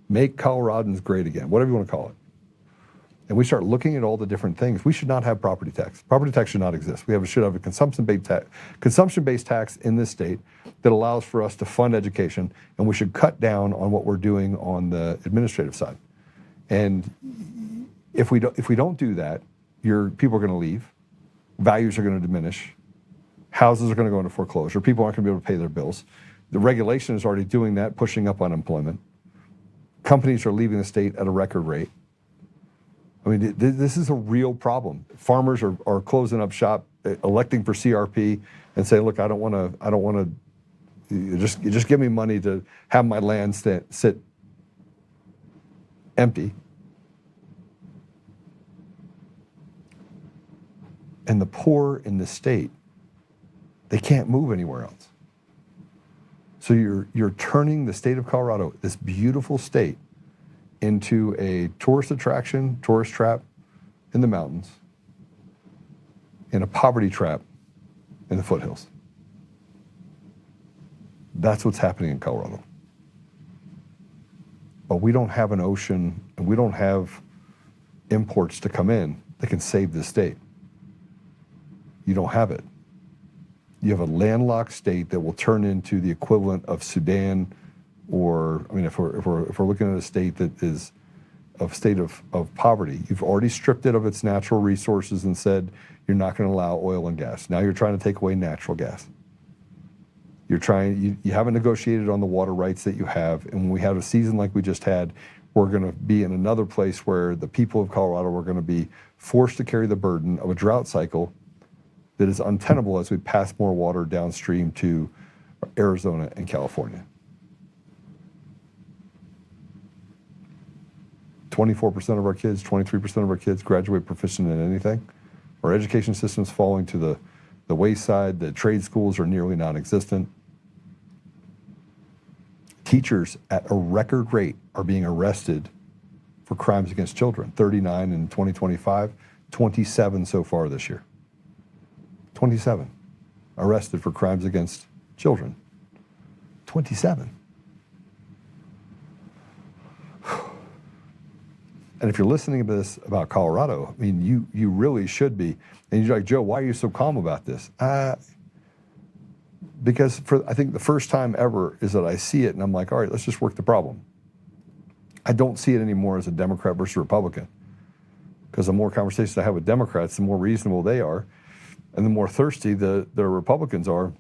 make Coloradans great again, whatever you want to call it. And we start looking at all the different things. We should not have property tax. Property tax should not exist. We should have a consumption-based tax in this state that allows for us to fund education, and we should cut down on what we're doing on the administrative side. And if we don't do that, people are going to leave, values are going to diminish, houses are going to go into foreclosure, people aren't going to be able to pay their bills. The regulation is already doing that, pushing up unemployment. Companies are leaving the state at a record rate. I mean, this is a real problem. Farmers are closing up shop, electing for CRP, and saying, "Look, I don't want to. Just give me money to have my land sit empty." And the poor in the state, they can't move anywhere else. So you're turning the state of Colorado, this beautiful state, into a tourist attraction, tourist trap in the mountains, and a poverty trap in the foothills. That's what's happening in Colorado. But we don't have an ocean, and we don't have imports to come in that can save this state. You don't have it. You have a landlocked state that will turn into the equivalent of Sudan, or, I mean, if we're looking at a state that is a state of poverty, you've already stripped it of its natural resources and said you're not going to allow oil and gas. Now you're trying to take away natural gas. You haven't negotiated on the water rights that you have, and when we have a season like we just had, we're going to be in another place where the people of Colorado are going to be forced to carry the burden of a drought cycle that is untenable as we pass more water downstream to Arizona and California. 24% of our kids, 23% of our kids graduate proficient in anything. Our education system's falling to the wayside. The trade schools are nearly non-existent. Teachers at a record rate are being arrested for crimes against children. 39 in 2025, 27 so far this year. 27 arrested for crimes against children. 27. And if you're listening to this about Colorado, I mean, you really should be. And you're like, Joe, why are you so calm about this? Because I think the first time ever is that I see it and I'm like, all right, let's just work the problem. I don't see it anymore as a Democrat versus Republican. Because the more conversations I have with Democrats, the more reasonable they are, and the more thirsty the Republicans are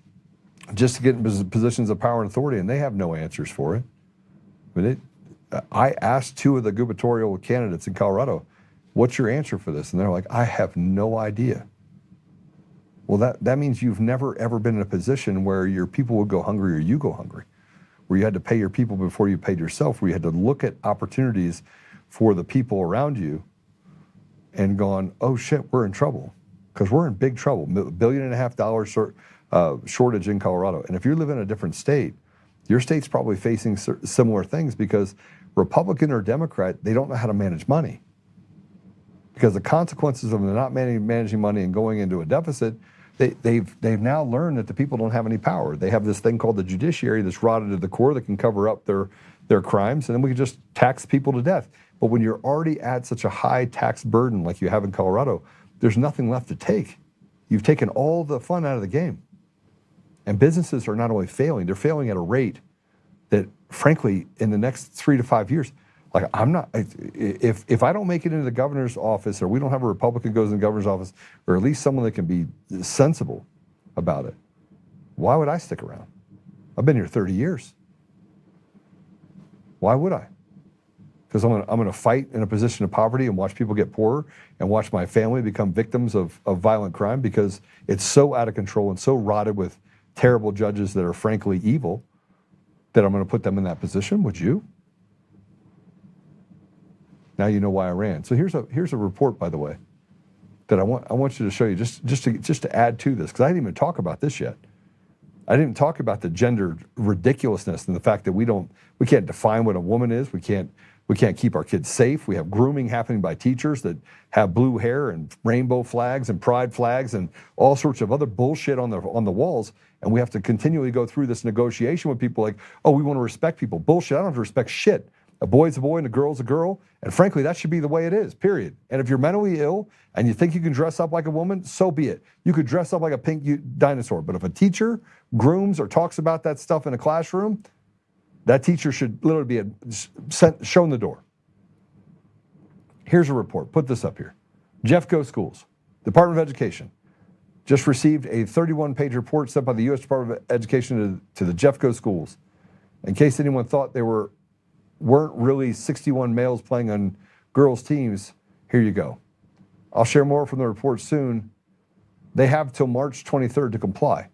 just to get in positions of power and authority, and they have no answers for it. I mean, I asked two of the gubernatorial candidates in Colorado, what's your answer for this? And they're like, I have no idea. Well, that means you've never, ever been in a position where your people would go hungry or you go hungry, where you had to pay your people before you paid yourself, where you had to look at opportunities for the people around you and gone, oh shit, we're in trouble. Because we're in big trouble, $1.5 billion shortage in Colorado. And if you live in a different state, your state's probably facing similar things because Republican or Democrat, they don't know how to manage money. Because the consequences of them not managing money and going into a deficit, they've now learned that the people don't have any power. They have this thing called the judiciary that's rotted to the core that can cover up their crimes, and then we can just tax people to death. But when you're already at such a high tax burden like you have in Colorado, there's nothing left to take. You've taken all the fun out of the game. And businesses are not only failing, they're failing at a rate that, frankly, in the next 3 to 5 years, like if I don't make it into the governor's office, or we don't have a Republican goes in the governor's office, or at least someone that can be sensible about it, why would I stick around? I've been here 30 years. Why would I? Because I'm going to fight in a position of poverty and watch people get poorer and watch my family become victims of violent crime because it's so out of control and so rotted with terrible judges that are frankly evil that I'm going to put them in that position. Would you? Now you know why I ran. So here's a report, by the way, that I want you to show you just to add to this, because I didn't even talk about this yet. I didn't talk about the gender ridiculousness and the fact that we can't define what a woman is. We can't keep our kids safe. We have grooming happening by teachers that have blue hair and rainbow flags and pride flags and all sorts of other bullshit on the walls. And we have to continually go through this negotiation with people like, oh, we want to respect people. Bullshit. I don't have to respect shit. A boy's a boy and a girl's a girl. And frankly, that should be the way it is, period. And if you're mentally ill and you think you can dress up like a woman, so be it. You could dress up like a pink dinosaur. But if a teacher grooms or talks about that stuff in a classroom, that teacher should literally be shown the door. Here's a report. Put this up here. Jeffco Schools, Department of Education, just received a 31-page report sent by the U.S. Department of Education to the Jeffco Schools. In case anyone thought they weren't really 61 males playing on girls' teams, here you go. I'll share more from the report soon. They have till March 23rd to comply.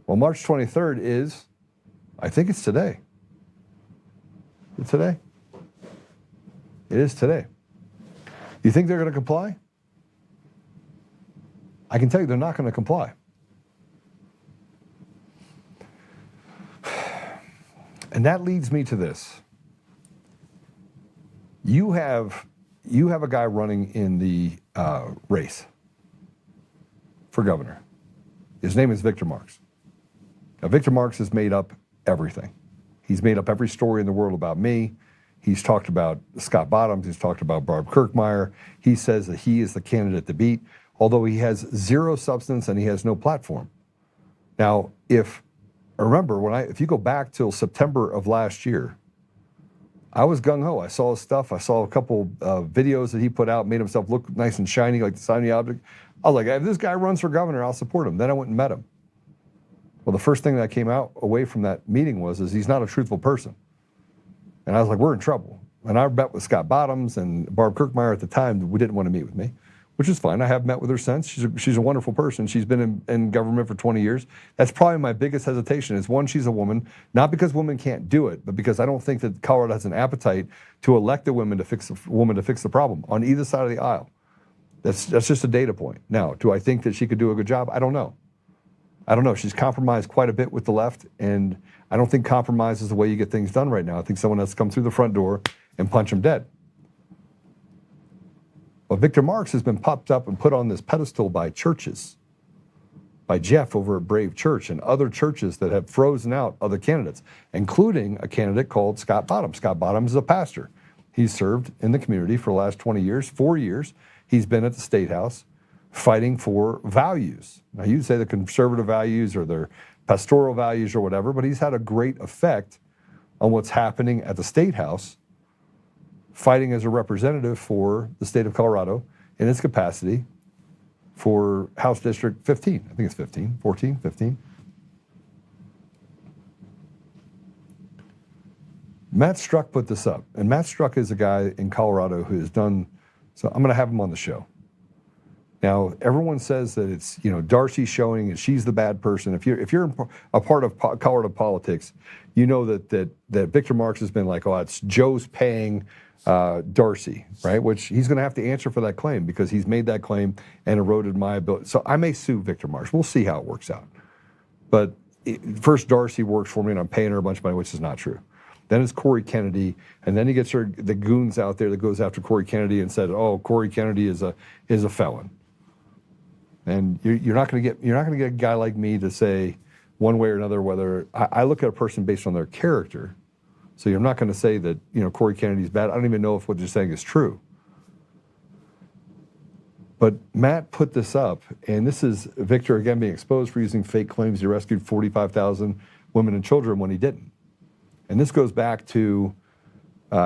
Well, March 23rd is, I think it's today. Is it today? It is today. You think they're going to comply? I can tell you they're not going to comply. And that leads me to this. You have a guy running in the race for governor. His name is Victor Marx. Now, Victor Marx has made up everything. He's made up every story in the world about me. He's talked about Scott Bottoms. He's talked about Barb Kirkmeyer. He says that he is the candidate to beat, although he has zero substance and he has no platform. Now, if you go back till September of last year, I was gung-ho. I saw his stuff. I saw a couple videos that he put out, made himself look nice and shiny, like the shiny object. I was like, if this guy runs for governor, I'll support him. Then I went and met him. Well, the first thing that came out away from that meeting was he's not a truthful person. And I was like, we're in trouble. And I met with Scott Bottoms and Barb Kirkmeyer at the time. We didn't want to meet with me, which is fine. I have met with her since. She's a wonderful person. She's been in government for 20 years. That's probably my biggest hesitation is, one, she's a woman, not because women can't do it, but because I don't think that Colorado has an appetite to elect a woman to fix the problem on either side of the aisle. That's just a data point. Now, do I think that she could do a good job? I don't know. She's compromised quite a bit with the left, and I don't think compromise is the way you get things done right now. I think someone has to come through the front door and punch him dead. But Victor Marx has been popped up and put on this pedestal by churches, by Jeff over at Brave Church and other churches that have frozen out other candidates, including a candidate called Scott Bottoms. Scott Bottoms is a pastor. He's served in the community for the last 20 years, 4 years. He's been at the State House fighting for values. Now, you'd say the conservative values or their pastoral values or whatever, but he's had a great effect on what's happening at the State House, fighting as a representative for the state of Colorado in its capacity for House District 15. I think it's 15, 14, 15. Matt Struck put this up, and Matt Struck is a guy in Colorado who has done, so I'm going to have him on the show. Now, everyone says that it's, Darcy showing and she's the bad person. If you're a part of Colorado politics, you know that Victor Marx has been like, it's Joe's paying Darcy, right? Which he's going to have to answer for that claim because he's made that claim and eroded my ability. So I may sue Victor Marx. We'll see how it works out. But first, Darcy works for me and I'm paying her a bunch of money, which is not true. Then it's Corey Kennedy, and then he gets the goons out there that goes after Corey Kennedy and said, Corey Kennedy is a felon. And you're not going to get a guy like me to say one way or another whether I look at a person based on their character. So you're not going to say that Corey Kennedy's bad. I don't even know if what you're saying is true. But Matt put this up, and this is Victor again being exposed for using fake claims he rescued 45,000 women and children when he didn't. And this goes back to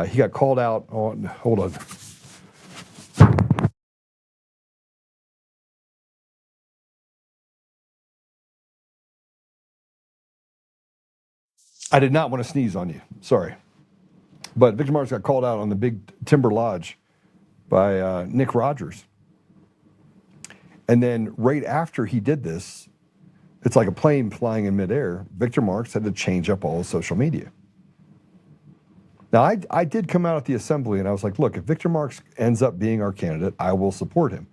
he got called out on. Hold on. I did not want to sneeze on you. Sorry. But Victor Marx got called out on the Big Timber Lodge by Nick Rogers. And then right after he did this, it's like a plane flying in midair, Victor Marx had to change up all his social media. Now, I did come out at the assembly and I was like, look, if Victor Marx ends up being our candidate, I will support him.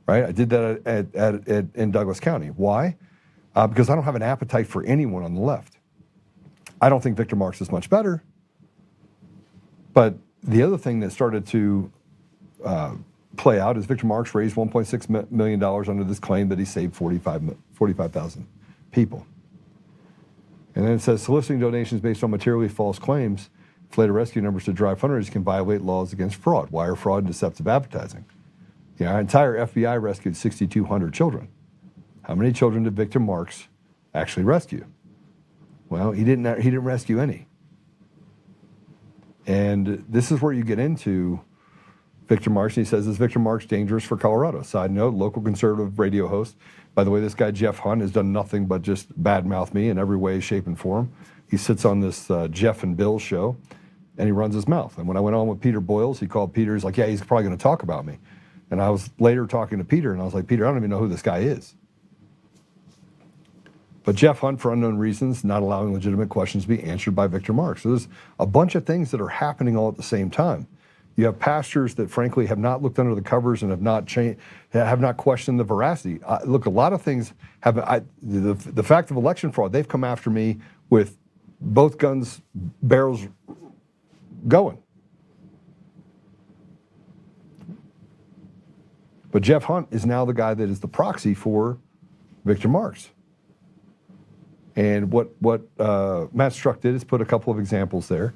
Right? I did that in Douglas County. Why? Because I don't have an appetite for anyone on the left. I don't think Victor Marx is much better. But the other thing that started to play out is Victor Marx raised $1.6 million under this claim that he saved 45,000 people. And then it says soliciting donations based on materially false claims, inflated rescue numbers to drive fundraisers can violate laws against fraud, wire fraud, and deceptive advertising. Our entire FBI rescued 6,200 children. How many children did Victor Marx actually rescue? Well, he didn't rescue any. And this is where you get into Victor Marx, and he says, is Victor Marx dangerous for Colorado? Side note, local conservative radio host. By the way, this guy, Jeff Hunt, has done nothing but just badmouth me in every way, shape, and form. He sits on this Jeff and Bill show, and he runs his mouth. And when I went on with Peter Boyles, he called Peter, he's like, yeah, he's probably going to talk about me. And I was later talking to Peter, and I was like, Peter, I don't even know who this guy is. But Jeff Hunt, for unknown reasons, not allowing legitimate questions to be answered by Victor Marx. So there's a bunch of things that are happening all at the same time. You have pastors that, frankly, have not looked under the covers and have not questioned the veracity. Look, a lot of things have. The fact of election fraud, they've come after me with both guns, barrels going. But Jeff Hunt is now the guy that is the proxy for Victor Marx. And what Matt Struck did is put a couple of examples there.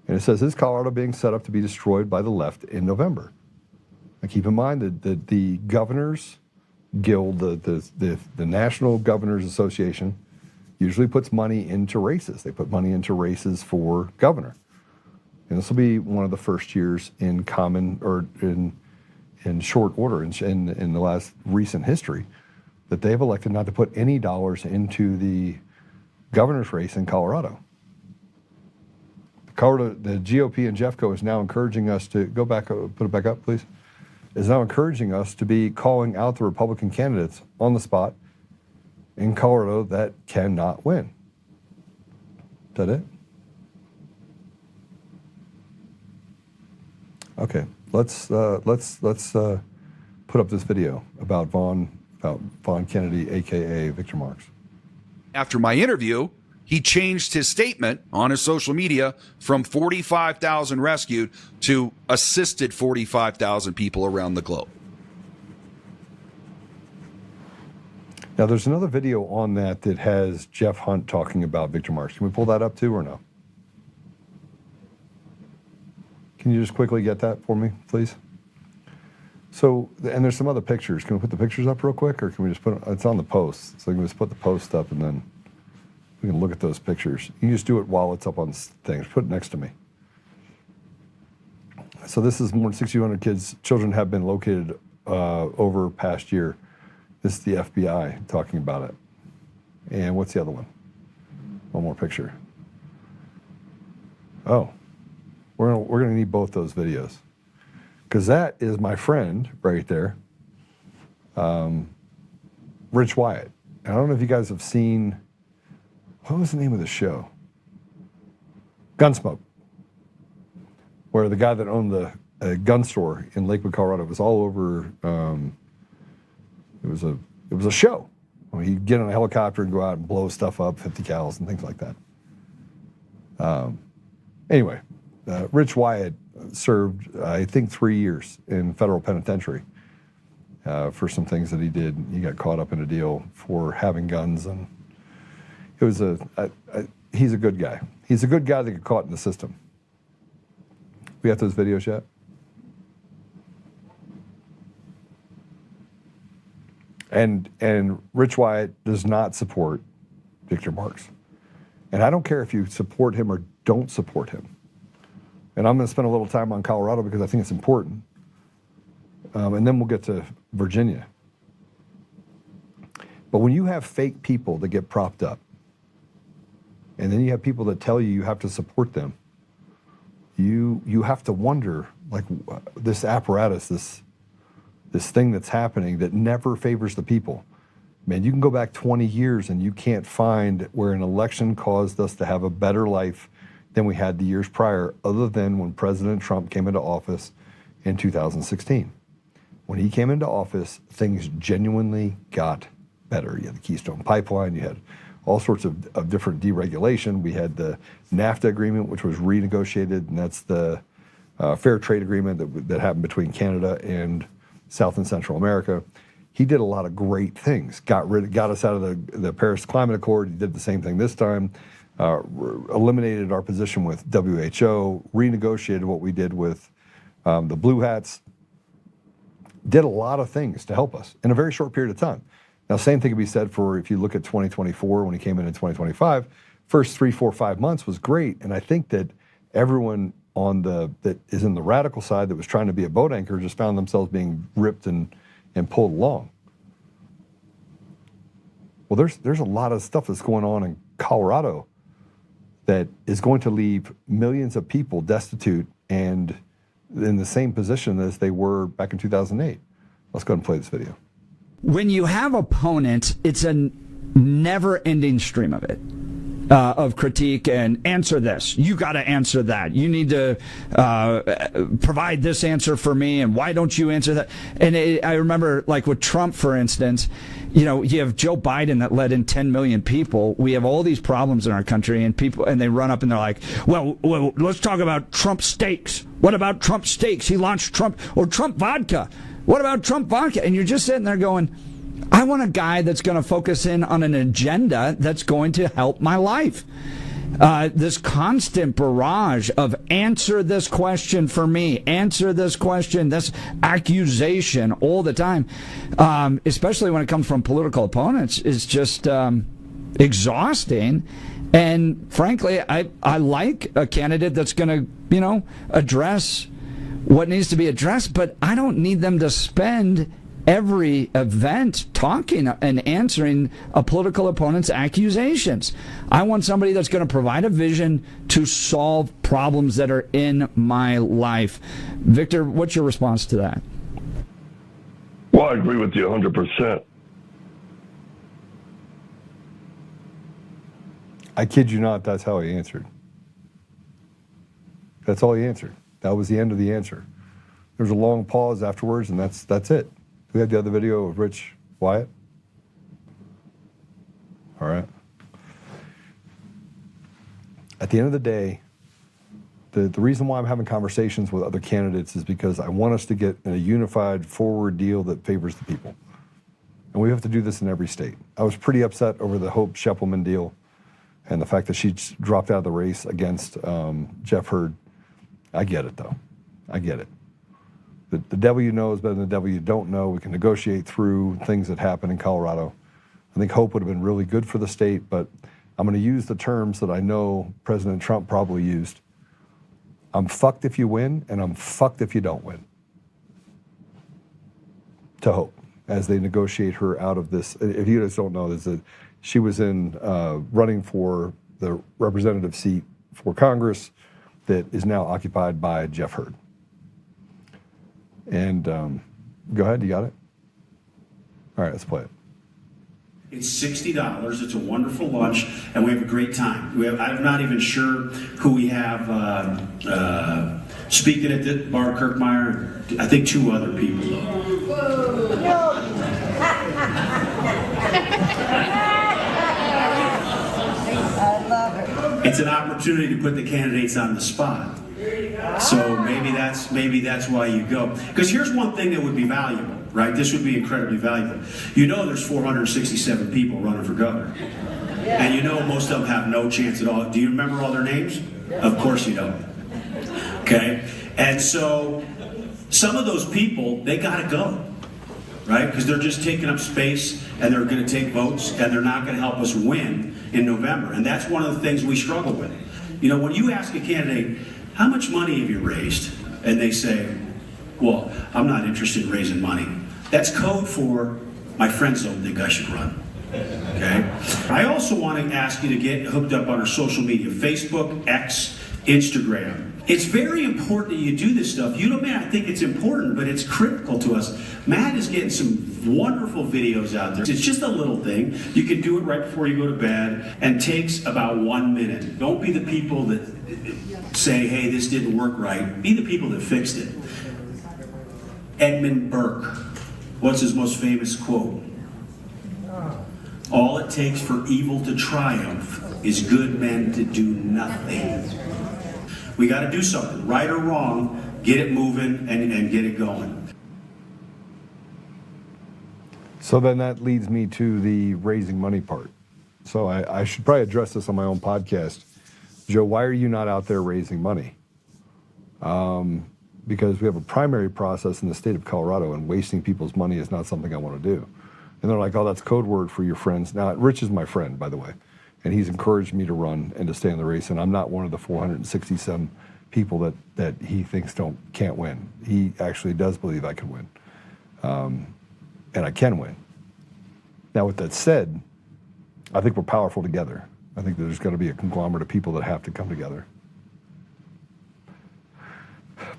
And it says, is Colorado being set up to be destroyed by the left in November? Now keep in mind that the Governors Guild, the National Governors Association, usually puts money into races. They put money into races for governor. And this will be one of the first years in short order in the last recent history that they've elected not to put any dollars into the governor's race in Colorado. The GOP and Jeffco is now encouraging us to go back, put it back up, please. Is now encouraging us to be calling out the Republican candidates on the spot in Colorado that cannot win. Is that it? Okay, let's put up this video about Vaughn Kennedy, aka Victor Marks. After my interview, he changed his statement on his social media from 45,000 rescued to assisted 45,000 people around the globe. Now, there's another video on that has Jeff Hunt talking about Victor Marks. Can we pull that up too or no? Can you just quickly get that for me, please? So, and there's some other pictures. Can we put the pictures up real quick, or can we just put it's on the post? So we can just put the post up and then we can look at those pictures. You can just do it while it's up on things. Put it next to me. So this is more than 6,200 children have been located over past year. This is the FBI talking about it. And what's the other one? One more picture. Oh, we're gonna need both those videos, because that is my friend right there, Rich Wyatt. And I don't know if you guys have seen, what was the name of the show? Gunsmoke, where the guy that owned the gun store in Lakewood, Colorado, was all over. It was a show. I mean, he'd get on a helicopter and go out and blow stuff up, 50 cals and things like that. Anyway, Rich Wyatt served, I think, 3 years in federal penitentiary for some things that he did. He got caught up in a deal for having guns, and it was he's a good guy. He's a good guy that got caught in the system. We have those videos yet? And Rich Wyatt does not support Victor Marks. And I don't care if you support him or don't support him. And I'm going to spend a little time on Colorado because I think it's important. And then we'll get to Virginia. But when you have fake people that get propped up, and then you have people that tell you have to support them, you have to wonder, like, this apparatus, this thing that's happening that never favors the people. Man, you can go back 20 years and you can't find where an election caused us to have a better life than we had the years prior, other than when President Trump came into office in 2016. When he came into office, things genuinely got better. You had the Keystone Pipeline, you had all sorts of different deregulation. We had the NAFTA agreement, which was renegotiated, and that's the fair trade agreement that happened between Canada and South and Central America. He did a lot of great things. Got us out of the Paris Climate Accord. He did the same thing this time. Eliminated our position with WHO. Renegotiated what we did with the Blue Hats. Did a lot of things to help us in a very short period of time. Now, same thing can be said for if you look at 2024 when he came in 2025. First 3, 4, 5 months was great, and I think that everyone that is in the radical side that was trying to be a boat anchor just found themselves being ripped and pulled along. Well, there's a lot of stuff that's going on in Colorado that is going to leave millions of people destitute and in the same position as they were back in 2008. Let's go ahead and play this video. When you have opponents, it's a never-ending stream of it. Of critique and answer this. You got to answer that. You need to provide this answer for me, and why don't you answer that? And I remember, like with Trump, for instance, you have Joe Biden that let in 10 million people. We have all these problems in our country, and they run up and they're like, well, let's talk about Trump steaks. What about Trump steaks? He launched Trump vodka. What about Trump vodka? And you're just sitting there going, I want a guy that's going to focus in on an agenda that's going to help my life. This constant barrage of answer this question for me, answer this question, this accusation all the time, especially when it comes from political opponents, is just exhausting. And frankly, I like a candidate that's going to, address what needs to be addressed, but I don't need them to spend every event talking and answering a political opponent's accusations. I want somebody that's going to provide a vision to solve problems that are in my life. Victor, what's your response to that? Well, I agree with you 100%. I kid you not, that's how he answered. That's all he answered. That was the end of the answer. There was a long pause afterwards, and that's it. We had the other video of Rich Wyatt. All right. At the end of the day, the reason why I'm having conversations with other candidates is because I want us to get in a unified forward deal that favors the people. And we have to do this in every state. I was pretty upset over the Hope Scheppelman deal and the fact that she dropped out of the race against Jeff Hurd. I get it, though. I get it. The devil you know is better than the devil you don't know. We can negotiate through things that happen in Colorado. I think Hope would have been really good for the state, but I'm going to use the terms that I know President Trump probably used. I'm fucked if you win, and I'm fucked if you don't win. To Hope, as they negotiate her out of this. If you guys don't know, is that she was in running for the representative seat for Congress that is now occupied by Jeff Hurd. And go ahead, you got it? All right, let's play it. It's $60. It's a wonderful lunch, and we have a great time. I'm not even sure who we have speaking at the bar. Kirkmeyer, I think 2 other people. I love it. It's an opportunity to put the candidates on the spot. So maybe that's why you go. Because here's one thing that would be valuable, right? This would be incredibly valuable. You know there's 467 people running for governor. And you know most of them have no chance at all. Do you remember all their names? Of course you don't. Okay? And so some of those people, they got to go, right? Because they're just taking up space and they're going to take votes and they're not going to help us win in November. And that's one of the things we struggle with. You know, when you ask a candidate, how much money have you raised? And they say, well, I'm not interested in raising money. That's code for my friends don't think I should run. Okay? I also want to ask you to get hooked up on our social media, Facebook, X, Instagram. It's very important that you do this stuff. You know, man, I think it's important, but it's critical to us. Matt is getting some wonderful videos out there. It's just a little thing. You can do it right before you go to bed and takes about 1 minute. Don't be the people that say, hey, this didn't work right. Be the people that fixed it. Edmund Burke, what's his most famous quote? All it takes for evil to triumph is good men to do nothing. We got to do something, right or wrong, get it moving and get it going. So then that leads me to the raising money part. So I should probably address this on my own podcast. Joe, why are you not out there raising money? Because we have a primary process in the state of Colorado, and wasting people's money is not something I want to do. And they're like, oh, that's code word for your friends. Now, Rich is my friend, by the way, and he's encouraged me to run and to stay in the race, and I'm not one of the 467 people that he thinks can't win. He actually does believe I can win, and I can win. Now, with that said, I think we're powerful together. I think there's going to be a conglomerate of people that have to come together.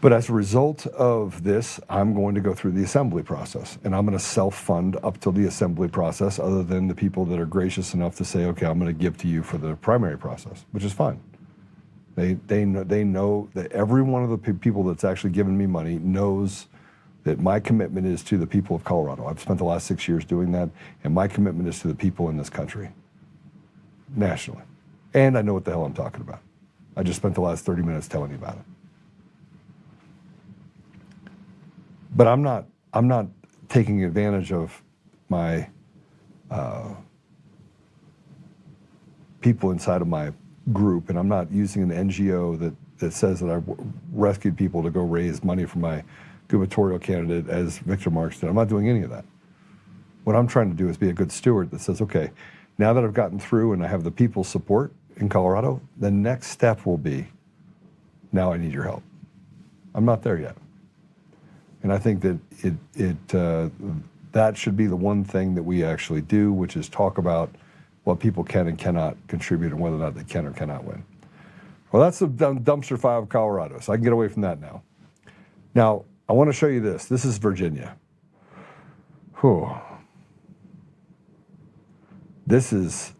But as a result of this, I'm going to go through the assembly process, and I'm going to self-fund up till the assembly process, other than the people that are gracious enough to say, okay, I'm going to give to you for the primary process, which is fine. They know that every one of the people that's actually given me money knows that my commitment is to the people of Colorado. I've spent the last 6 years doing that, and my commitment is to the people in this country, nationally. And I know what the hell I'm talking about. I just spent the last 30 minutes telling you about it. But I'm not taking advantage of my people inside of my group, and I'm not using an NGO that says that I rescued people to go raise money for my gubernatorial candidate as Victor Marks did. I'm not doing any of that. What I'm trying to do is be a good steward that says, okay, now that I've gotten through and I have the people's support in Colorado, the next step will be, now I need your help. I'm not there yet. And I think that that should be the one thing that we actually do, which is talk about what people can and cannot contribute and whether or not they can or cannot win. Well, that's the dumpster fire of Colorado, so I can get away from that now. Now, I want to show you this. This is Virginia. Whew. This is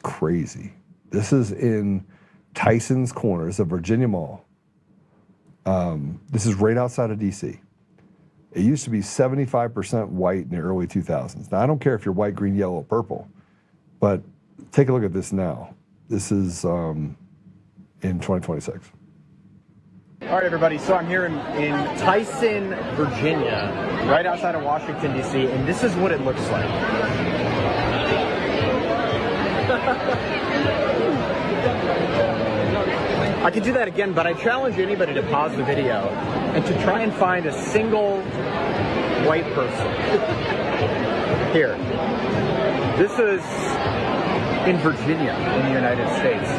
crazy. This is in Tyson's Corners, a Virginia mall. This is right outside of D.C. It used to be 75% white in the early 2000s. Now, I don't care if you're white, green, yellow, or purple, but take a look at this now. This is in 2026. All right, everybody, so I'm here in Tyson, Virginia, right outside of Washington, D.C., and this is what it looks like. I could do that again, but I challenge anybody to pause the video and to try and find a single white person. Here. This is in Virginia, in the United States.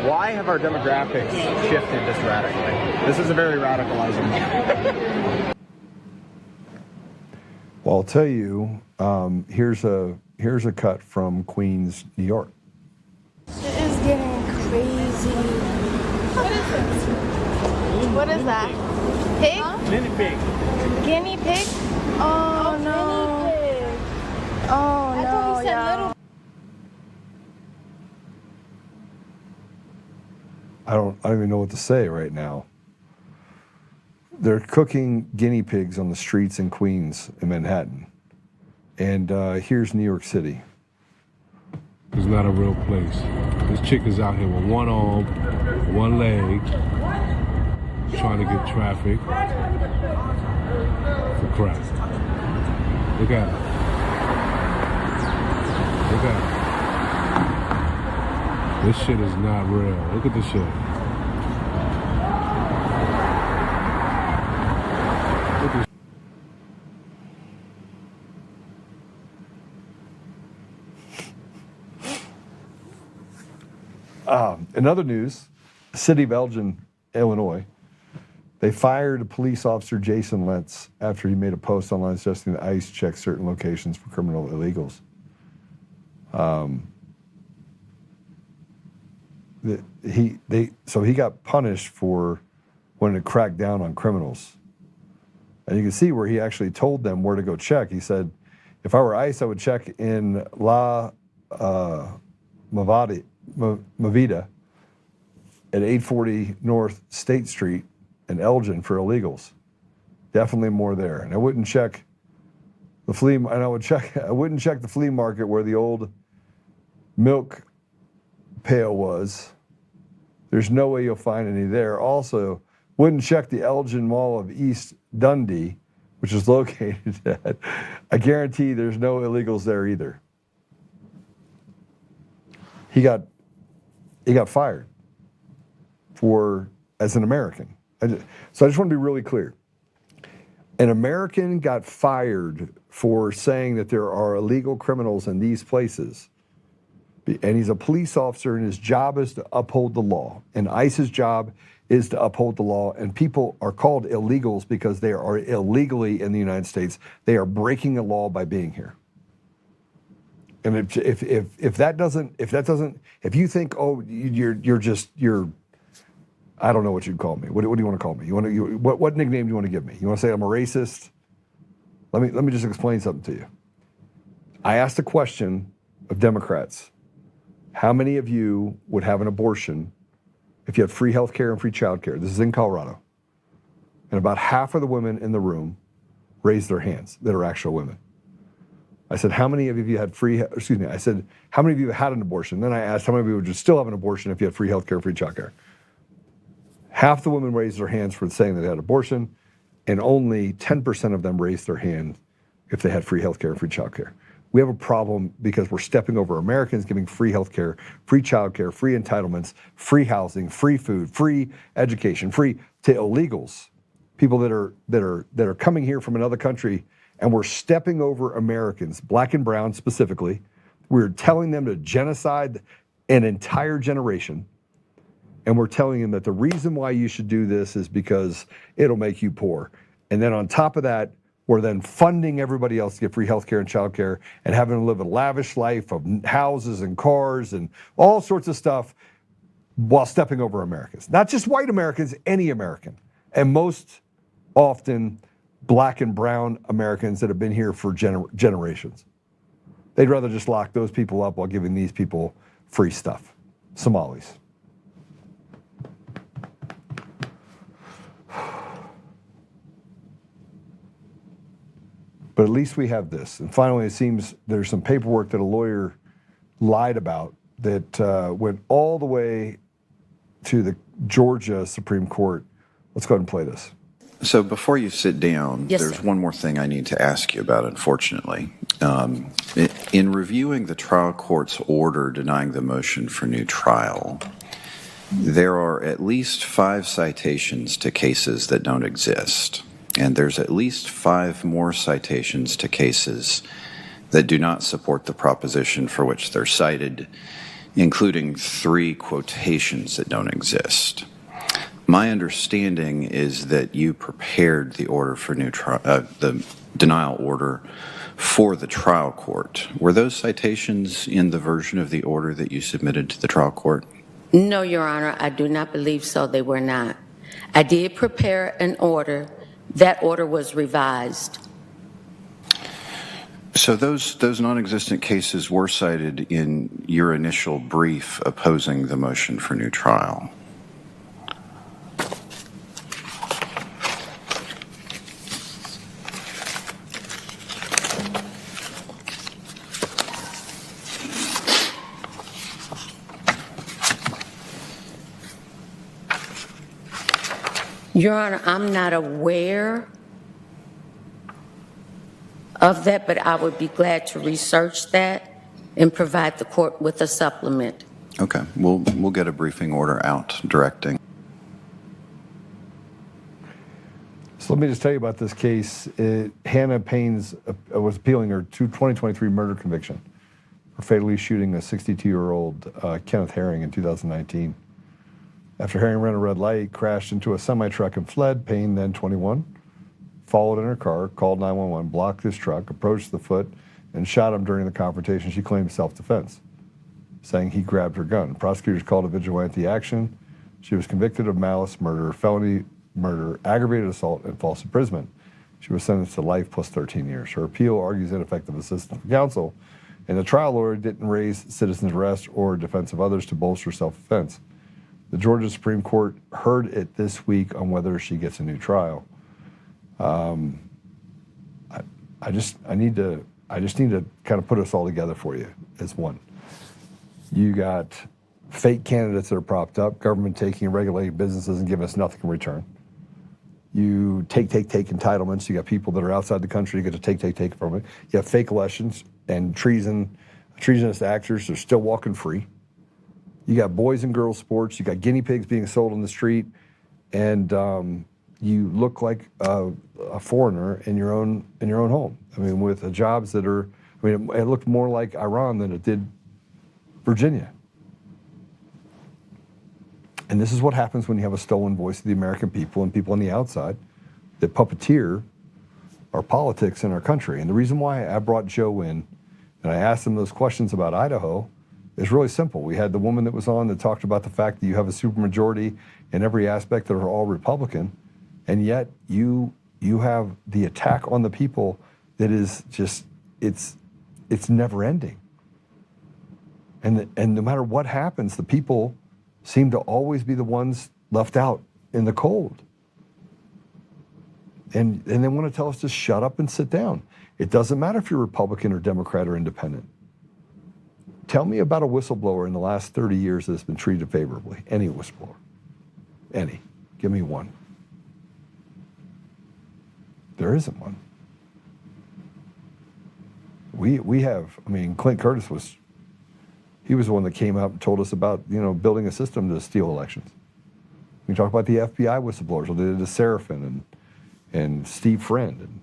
Why have our demographics shifted this radically? This is a very radicalizing moment. Well, I'll tell you, here's a cut from Queens, New York. It is getting crazy. What is this? What is that? Pig? Huh? Guinea pig. Guinea pig? Oh, no. Guinea pig. Oh, I thought he said little. I don't even know what to say right now. They're cooking guinea pigs on the streets in Queens in Manhattan. And here's New York City. It's not a real place. This chick is out here with one arm, one leg, trying to get traffic for crack. Look at her. Look at her. This shit is not real. Look at this shit. Look at in other news, the city of Elgin, Illinois, they fired police officer Jason Lentz after he made a post online suggesting that ICE check certain locations for criminal illegals. So he got punished for wanting to crack down on criminals. And you can see where he actually told them where to go check. He said, if I were ICE, I would check in La Mavida at 840 North State Street in Elgin for illegals. Definitely more there. And I wouldn't check the flea, and I wouldn't check the flea market where the old milk pail was. There's no way you'll find any there. Also, wouldn't check the Elgin Mall of East Dundee, which is located at, I guarantee there's no illegals there either. He got fired as an American. So I just want to be really clear. An American got fired for saying that there are illegal criminals in these places. And he's a police officer, and his job is to uphold the law. And ICE's job is to uphold the law. And people are called illegals because they are illegally in the United States. They are breaking the law by being here. And if you think, oh, you're I don't know what you'd call me. What do you want to call me? What nickname do you want to give me? You want to say I'm a racist? Let me just explain something to you. I asked a question of Democrats. How many of you would have an abortion if you had free health care and free child care? This is in Colorado. And about half of the women in the room raised their hands that are actual women. I said, how many of you had I said, how many of you had an abortion? Then I asked, how many of you would still have an abortion if you had free health care, free child care? Half the women raised their hands for saying that they had an abortion, and only 10% of them raised their hand if they had free healthcare and free childcare. We have a problem because we're stepping over Americans, giving free healthcare, free childcare, free entitlements, free housing, free food, free education, free to illegals, people that are coming here from another country, and we're stepping over Americans, black and brown specifically. We're telling them to genocide an entire generation, and we're telling them that the reason why you should do this is because it'll make you poor. And then on top of that, we're then funding everybody else to get free healthcare and childcare and having them live a lavish life of houses and cars and all sorts of stuff while stepping over Americans. Not just white Americans, any American. And most often, black and brown Americans that have been here for generations. They'd rather just lock those people up while giving these people free stuff. Somalis. But at least we have this. And finally, it seems there's some paperwork that a lawyer lied about that went all the way to the Georgia Supreme Court. Let's go ahead and play this. So before you sit down, Yes, there's sir. one more thing I need to ask you about, unfortunately. In reviewing the trial court's order denying the motion for new trial, there are at least 5 citations to cases that don't exist. And there's at least 5 more citations to cases that do not support the proposition for which they're cited, including 3 quotations that don't exist. My understanding is that you prepared the order for new trial, the denial order for the trial court. Were those citations in the version of the order that you submitted to the trial court? No, Your Honor, I do not believe so. They were not. I did prepare an order. That order was revised. So those non-existent cases were cited in your initial brief opposing the motion for new trial. Your Honor, I'm not aware of that, but I would be glad to research that and provide the court with a supplement. Okay, we'll get a briefing order out directing. So let me just tell you about this case. Hannah Paynes was appealing her 2023 murder conviction for fatally shooting a 62-year-old Kenneth Herring in 2019. After Herring ran a red light, crashed into a semi-truck and fled, Payne, then 21, followed in her car, called 911, blocked his truck, approached the foot, and shot him during the confrontation. She claimed self-defense, saying he grabbed her gun. Prosecutors called it vigilante action. She was convicted of malice murder, felony murder, aggravated assault, and false imprisonment. She was sentenced to life plus 13 years. Her appeal argues ineffective assistance of counsel, and the trial lawyer didn't raise citizen's arrest or defense of others to bolster self-defense. The Georgia Supreme Court heard it this week on whether she gets a new trial. I just need to kind of put us all together for you as one. You got fake candidates that are propped up, government taking and regulating businesses and giving us nothing in return. You take entitlements. You got people that are outside the country, you get to take from it. You have fake elections and treasonous actors are still walking free. You got boys and girls sports. You got guinea pigs being sold on the street, and you look like a foreigner in your own home. I mean, with jobs that are. I mean, it looked more like Iran than it did Virginia. And this is what happens when you have a stolen voice of the American people and people on the outside that puppeteer our politics in our country. And the reason why I brought Joe in and I asked him those questions about Idaho is really simple. We had the woman that was on that talked about the fact that you have a supermajority in every aspect that are all Republican, and yet you have the attack on the people that is just, it's never ending. And no matter what happens, the people seem to always be the ones left out in the cold. And they want to tell us to shut up and sit down. It doesn't matter if you're Republican or Democrat or independent. Tell me about a whistleblower in the last 30 years that's been treated favorably. Any whistleblower. Any. Give me one. There isn't one. we have, I mean, Clint Curtis he was the one that came out and told us about, building a system to steal elections. We talk about the FBI whistleblowers, what they did to Seraphin and Steve Friend and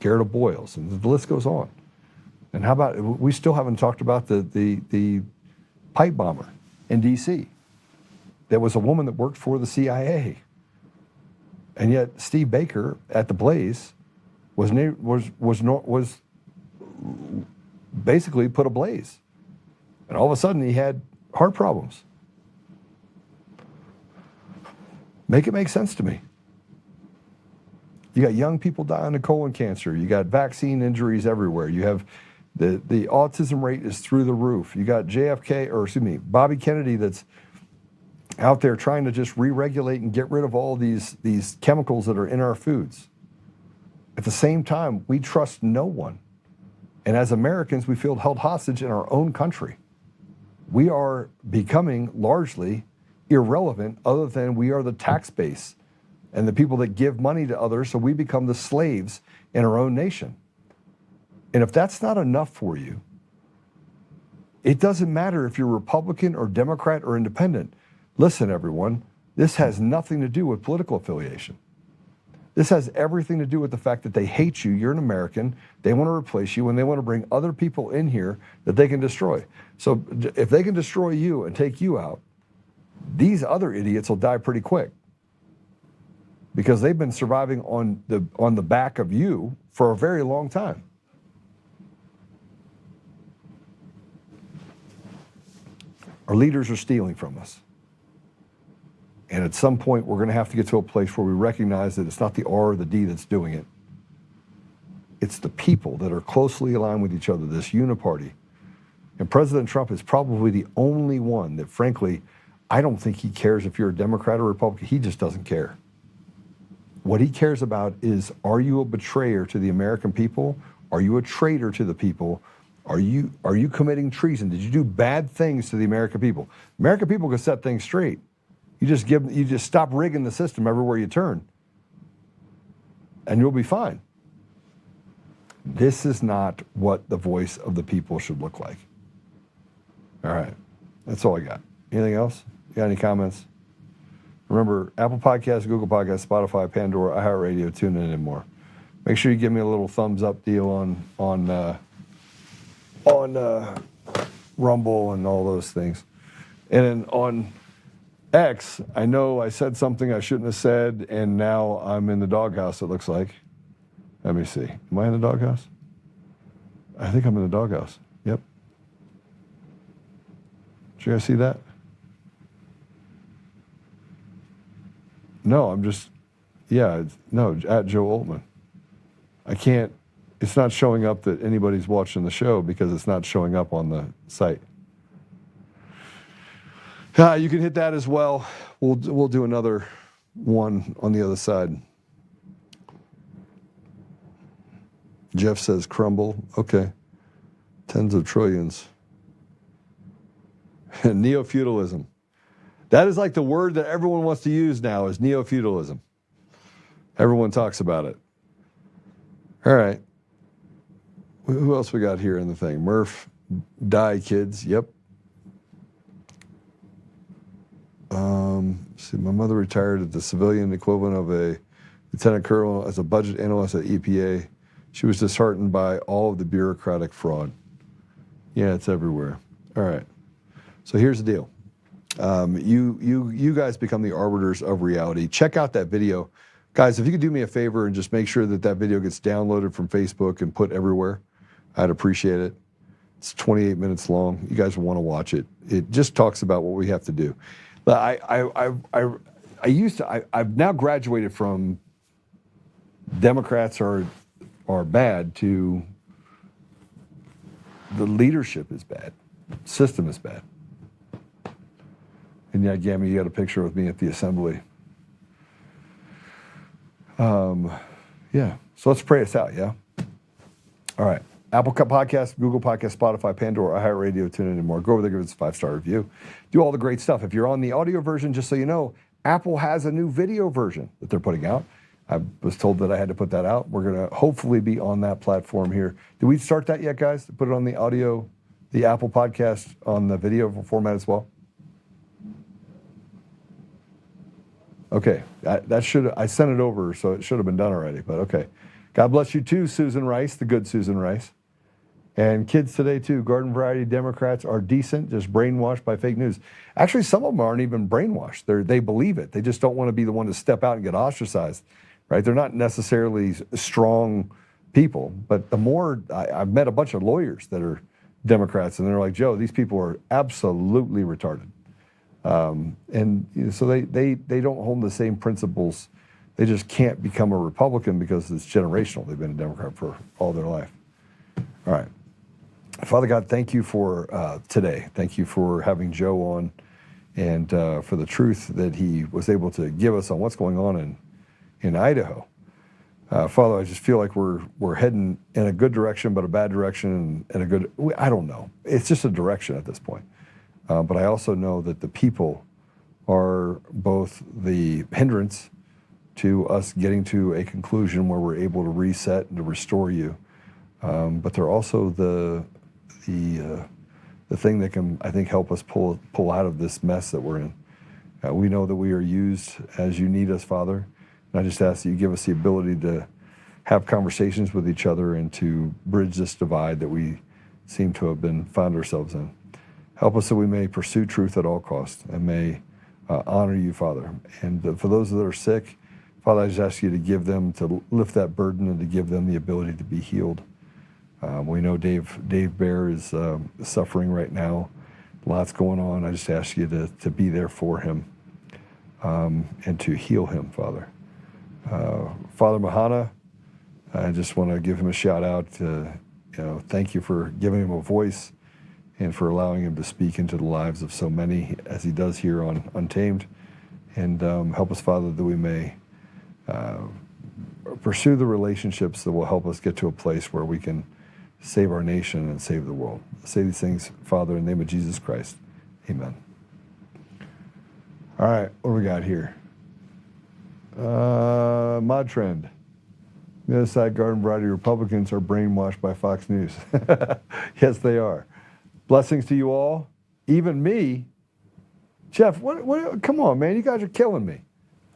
Garrett O'Boyles, and the list goes on. And how about, we still haven't talked about the pipe bomber in D.C. that was a woman that worked for the CIA. And yet Steve Baker at the Blaze was basically put ablaze. And all of a sudden he had heart problems. Make it make sense to me. You got young people dying of colon cancer. You got vaccine injuries everywhere. You have the autism rate is through the roof. You got Bobby Kennedy that's out there trying to just re-regulate and get rid of all these chemicals that are in our foods. At the same time, we trust no one. And as Americans, we feel held hostage in our own country. We are becoming largely irrelevant other than we are the tax base and the people that give money to others, so we become the slaves in our own nation. And if that's not enough for you, it doesn't matter if you're Republican or Democrat or independent. Listen, everyone, this has nothing to do with political affiliation. This has everything to do with the fact that they hate you, you're an American, they want to replace you, and they want to bring other people in here that they can destroy. So if they can destroy you and take you out, these other idiots will die pretty quick because they've been surviving on the back of you for a very long time. Our leaders are stealing from us. And at some point, we're going to have to get to a place where we recognize that it's not the R or the D that's doing it. It's the people that are closely aligned with each other, this uniparty. And President Trump is probably the only one that, frankly, I don't think he cares if you're a Democrat or Republican. He just doesn't care. What he cares about is, are you a betrayer to the American people? Are you a traitor to the people? Are you committing treason? Did you do bad things to the American people? American people can set things straight. You just stop rigging the system everywhere you turn, and you'll be fine. This is not what the voice of the people should look like. All right, that's all I got. Anything else? You got any comments? Remember, Apple Podcasts, Google Podcasts, Spotify, Pandora, iHeartRadio, TuneIn, and more. Make sure you give me a little thumbs up deal on Rumble and all those things. And then on X, I know I said something I shouldn't have said, and now I'm in the doghouse, it looks like. Let me see. Am I in the doghouse? I think I'm in the doghouse. Yep. Did you guys see that? No, I'm just, at Joe Oltmann. I can't, it's not showing up that anybody's watching the show because it's not showing up on the site. You can hit that as well. We'll do another one on the other side. Jeff says crumble. Okay. Tens of trillions. Neo-feudalism. That is like the word that everyone wants to use now is neo-feudalism. Everyone talks about it. All right. Who else we got here in the thing? Murph, die kids. Yep. See, my mother retired at the civilian equivalent of a lieutenant colonel as a budget analyst at EPA. She was disheartened by all of the bureaucratic fraud. Yeah, it's everywhere. All right. So here's the deal. You guys become the arbiters of reality. Check out that video. Guys, if you could do me a favor and just make sure that that video gets downloaded from Facebook and put everywhere, I'd appreciate it. It's 28 minutes long. You guys will want to watch it. It just talks about what we have to do. But I've now graduated from Democrats are bad to the leadership is bad, system is bad. And yeah, Gammy, you got a picture with me at the assembly. Yeah, so let's pray us out, yeah? All right. Apple Podcasts, Google Podcasts, Spotify, Pandora, iHeartRadio, TuneIn, and more. Go over there, give us a 5-star review. Do all the great stuff. If you're on the audio version, just so you know, Apple has a new video version that they're putting out. I was told that I had to put that out. We're going to hopefully be on that platform here. Did we start that yet, guys? Put it on the audio, the Apple podcast on the video format as well? Okay, I sent it over, so it should have been done already, but okay. God bless you too, Susan Rice, the good Susan Rice. And kids today too, garden variety Democrats are decent, just brainwashed by fake news. Actually, some of them aren't even brainwashed. They believe it. They just don't want to be the one to step out and get ostracized, right? They're not necessarily strong people, but the more, I've met a bunch of lawyers that are Democrats, and they're like, Joe, these people are absolutely retarded. So they don't hold the same principles. They just can't become a Republican because it's generational. They've been a Democrat for all their life. All right. Father God, thank you for today. Thank you for having Joe on and for the truth that he was able to give us on what's going on in Idaho. Father, I just feel like we're heading in a good direction, but a bad direction and a good, I don't know. It's just a direction at this point. But I also know that the people are both the hindrance to us getting to a conclusion where we're able to reset and to restore you. But they're also the thing that can, I think, help us pull out of this mess that we're in. We know that we are used as you need us, Father. And I just ask that you give us the ability to have conversations with each other and to bridge this divide that we seem to have found ourselves in. Help us that we may pursue truth at all costs and may honor you, Father. And for those that are sick, Father, I just ask you to give them, to lift that burden and to give them the ability to be healed. We know Dave Bear is suffering right now. Lots going on. I just ask you to be there for him and to heal him, Father. Father Mahana, I just want to give him a shout out. Thank you for giving him a voice and for allowing him to speak into the lives of so many as he does here on Untamed. And help us, Father, that we may pursue the relationships that will help us get to a place where we can save our nation and save the world. I say these things, Father, in the name of Jesus Christ. Amen. All right, what do we got here? Mod Trend. The other side, garden variety Republicans are brainwashed by Fox News. Yes, they are. Blessings to you all, even me. Jeff, what? Come on, man, you guys are killing me.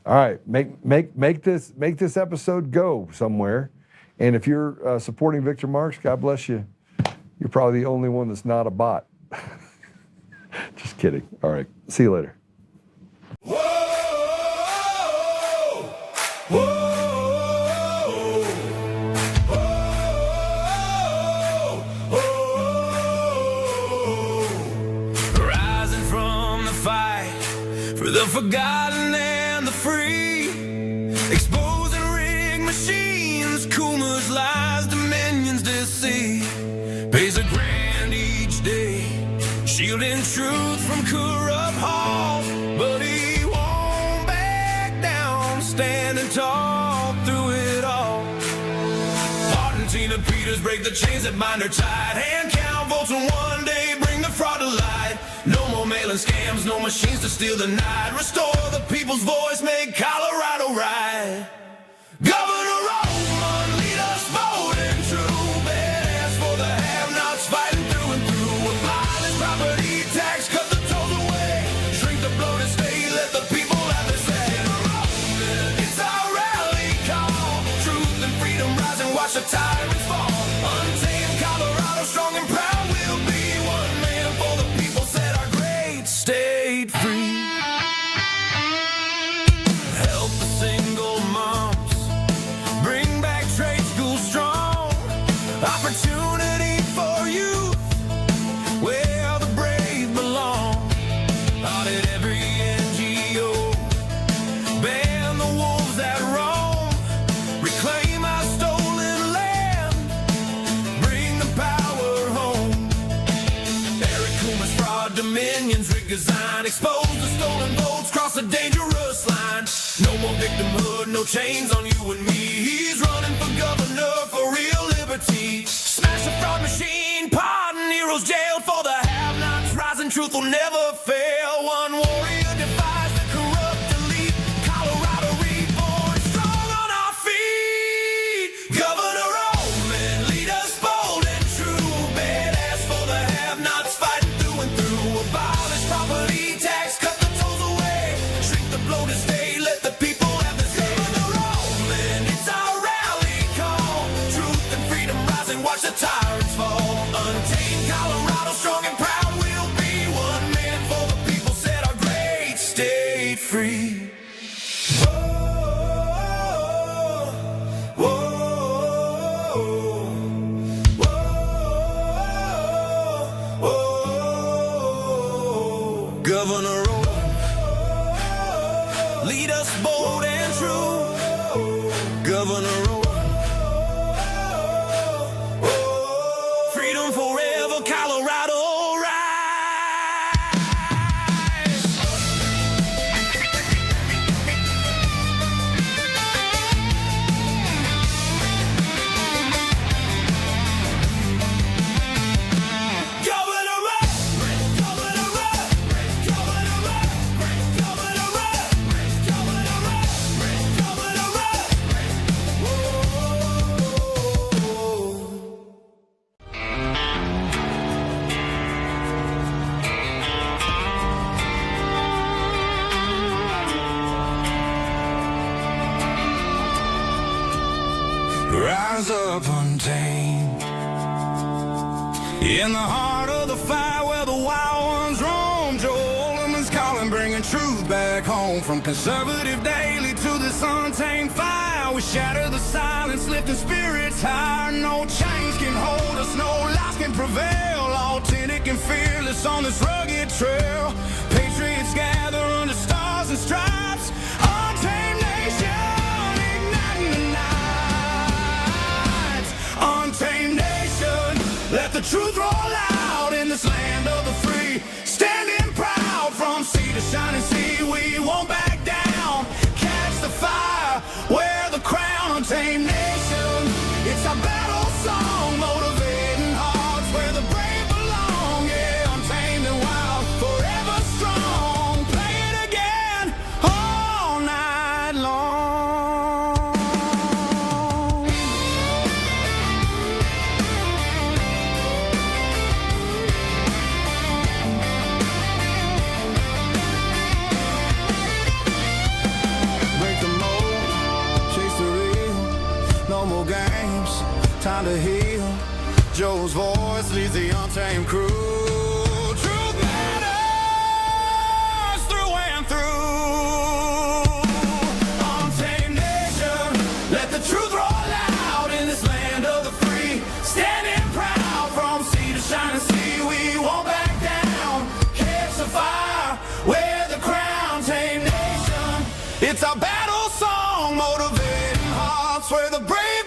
All right, make this episode go somewhere. And if you're supporting Victor Marks, God bless you. You're probably the only one that's not a bot. Just kidding. All right, see you later. Rising from the fight for the forgotten and the free, exposing rigged machines, Schumer's lies, Dominion's deceit, pays a grand each day, shielding truth from corrupt halls, but he won't back down, standing tall through it all. Hart and Tina Peters break the chains that bind her tight, hand count votes and one day bring the fraud to light. No more mailing scams, no machines to steal the night, restore the people's voice, make Colorado right. Governor Oltmann, lead us bold and true, badass for the have-nots, fighting through and through. Abolish property tax, cut the tolls away, shrink the bloated state, let the people have their say. It's our rally call, truth and freedom rise and watch the tyrants fall. Untamed Colorado, strong and proud, we'll be one man for the people, set our great state free. Help the single moms, bring back trade school strong, opportunity for youth, where the brave belong. Audit every NGO, ban the wolves that roam, reclaim our stolen land, bring the power home. Eric Coomer's fraud, Dominion's rigged design, expose the stolen votes, cross a dangerous line. No more victimhood, no chains on you and me. He's running for governor for real liberty. Smash the fraud machine, pardon heroes jailed for the have-nots. Rising truth will never fail. One warrior defies the corrupt elite. Colorado reborn, strong on our rise up untamed. In the heart of the fight where the wild ones roam, Joe Oltmann's calling, bringing truth back home. From conservative daily to this untamed fire, we shatter the silence, lifting spirits higher. No chains can hold us, no lies can prevail. Authentic and fearless on this rugged trail. Patriots gather under stars and stripes. Untamed nation, igniting the night. Untamed nation, let the truth roll out in this land of the free. Standing proud from sea to shining sea, we won't back down. Catch the fire, wear the crown. Untamed nation, it's our battle song, motivating hearts where the brave belong. Yeah, untamed and wild, forever strong. Play it again all night long. Break the mold, chase the real. No more games, time to heal. Joe's voice leads the untamed crew. Truth matters through and through. Untamed nation, let the truth roll out in this land of the free. Standing proud from sea to shining sea, we won't back down. Catch the fire, wear the crown. Untamed nation, it's our battle song, motivating hearts where the brave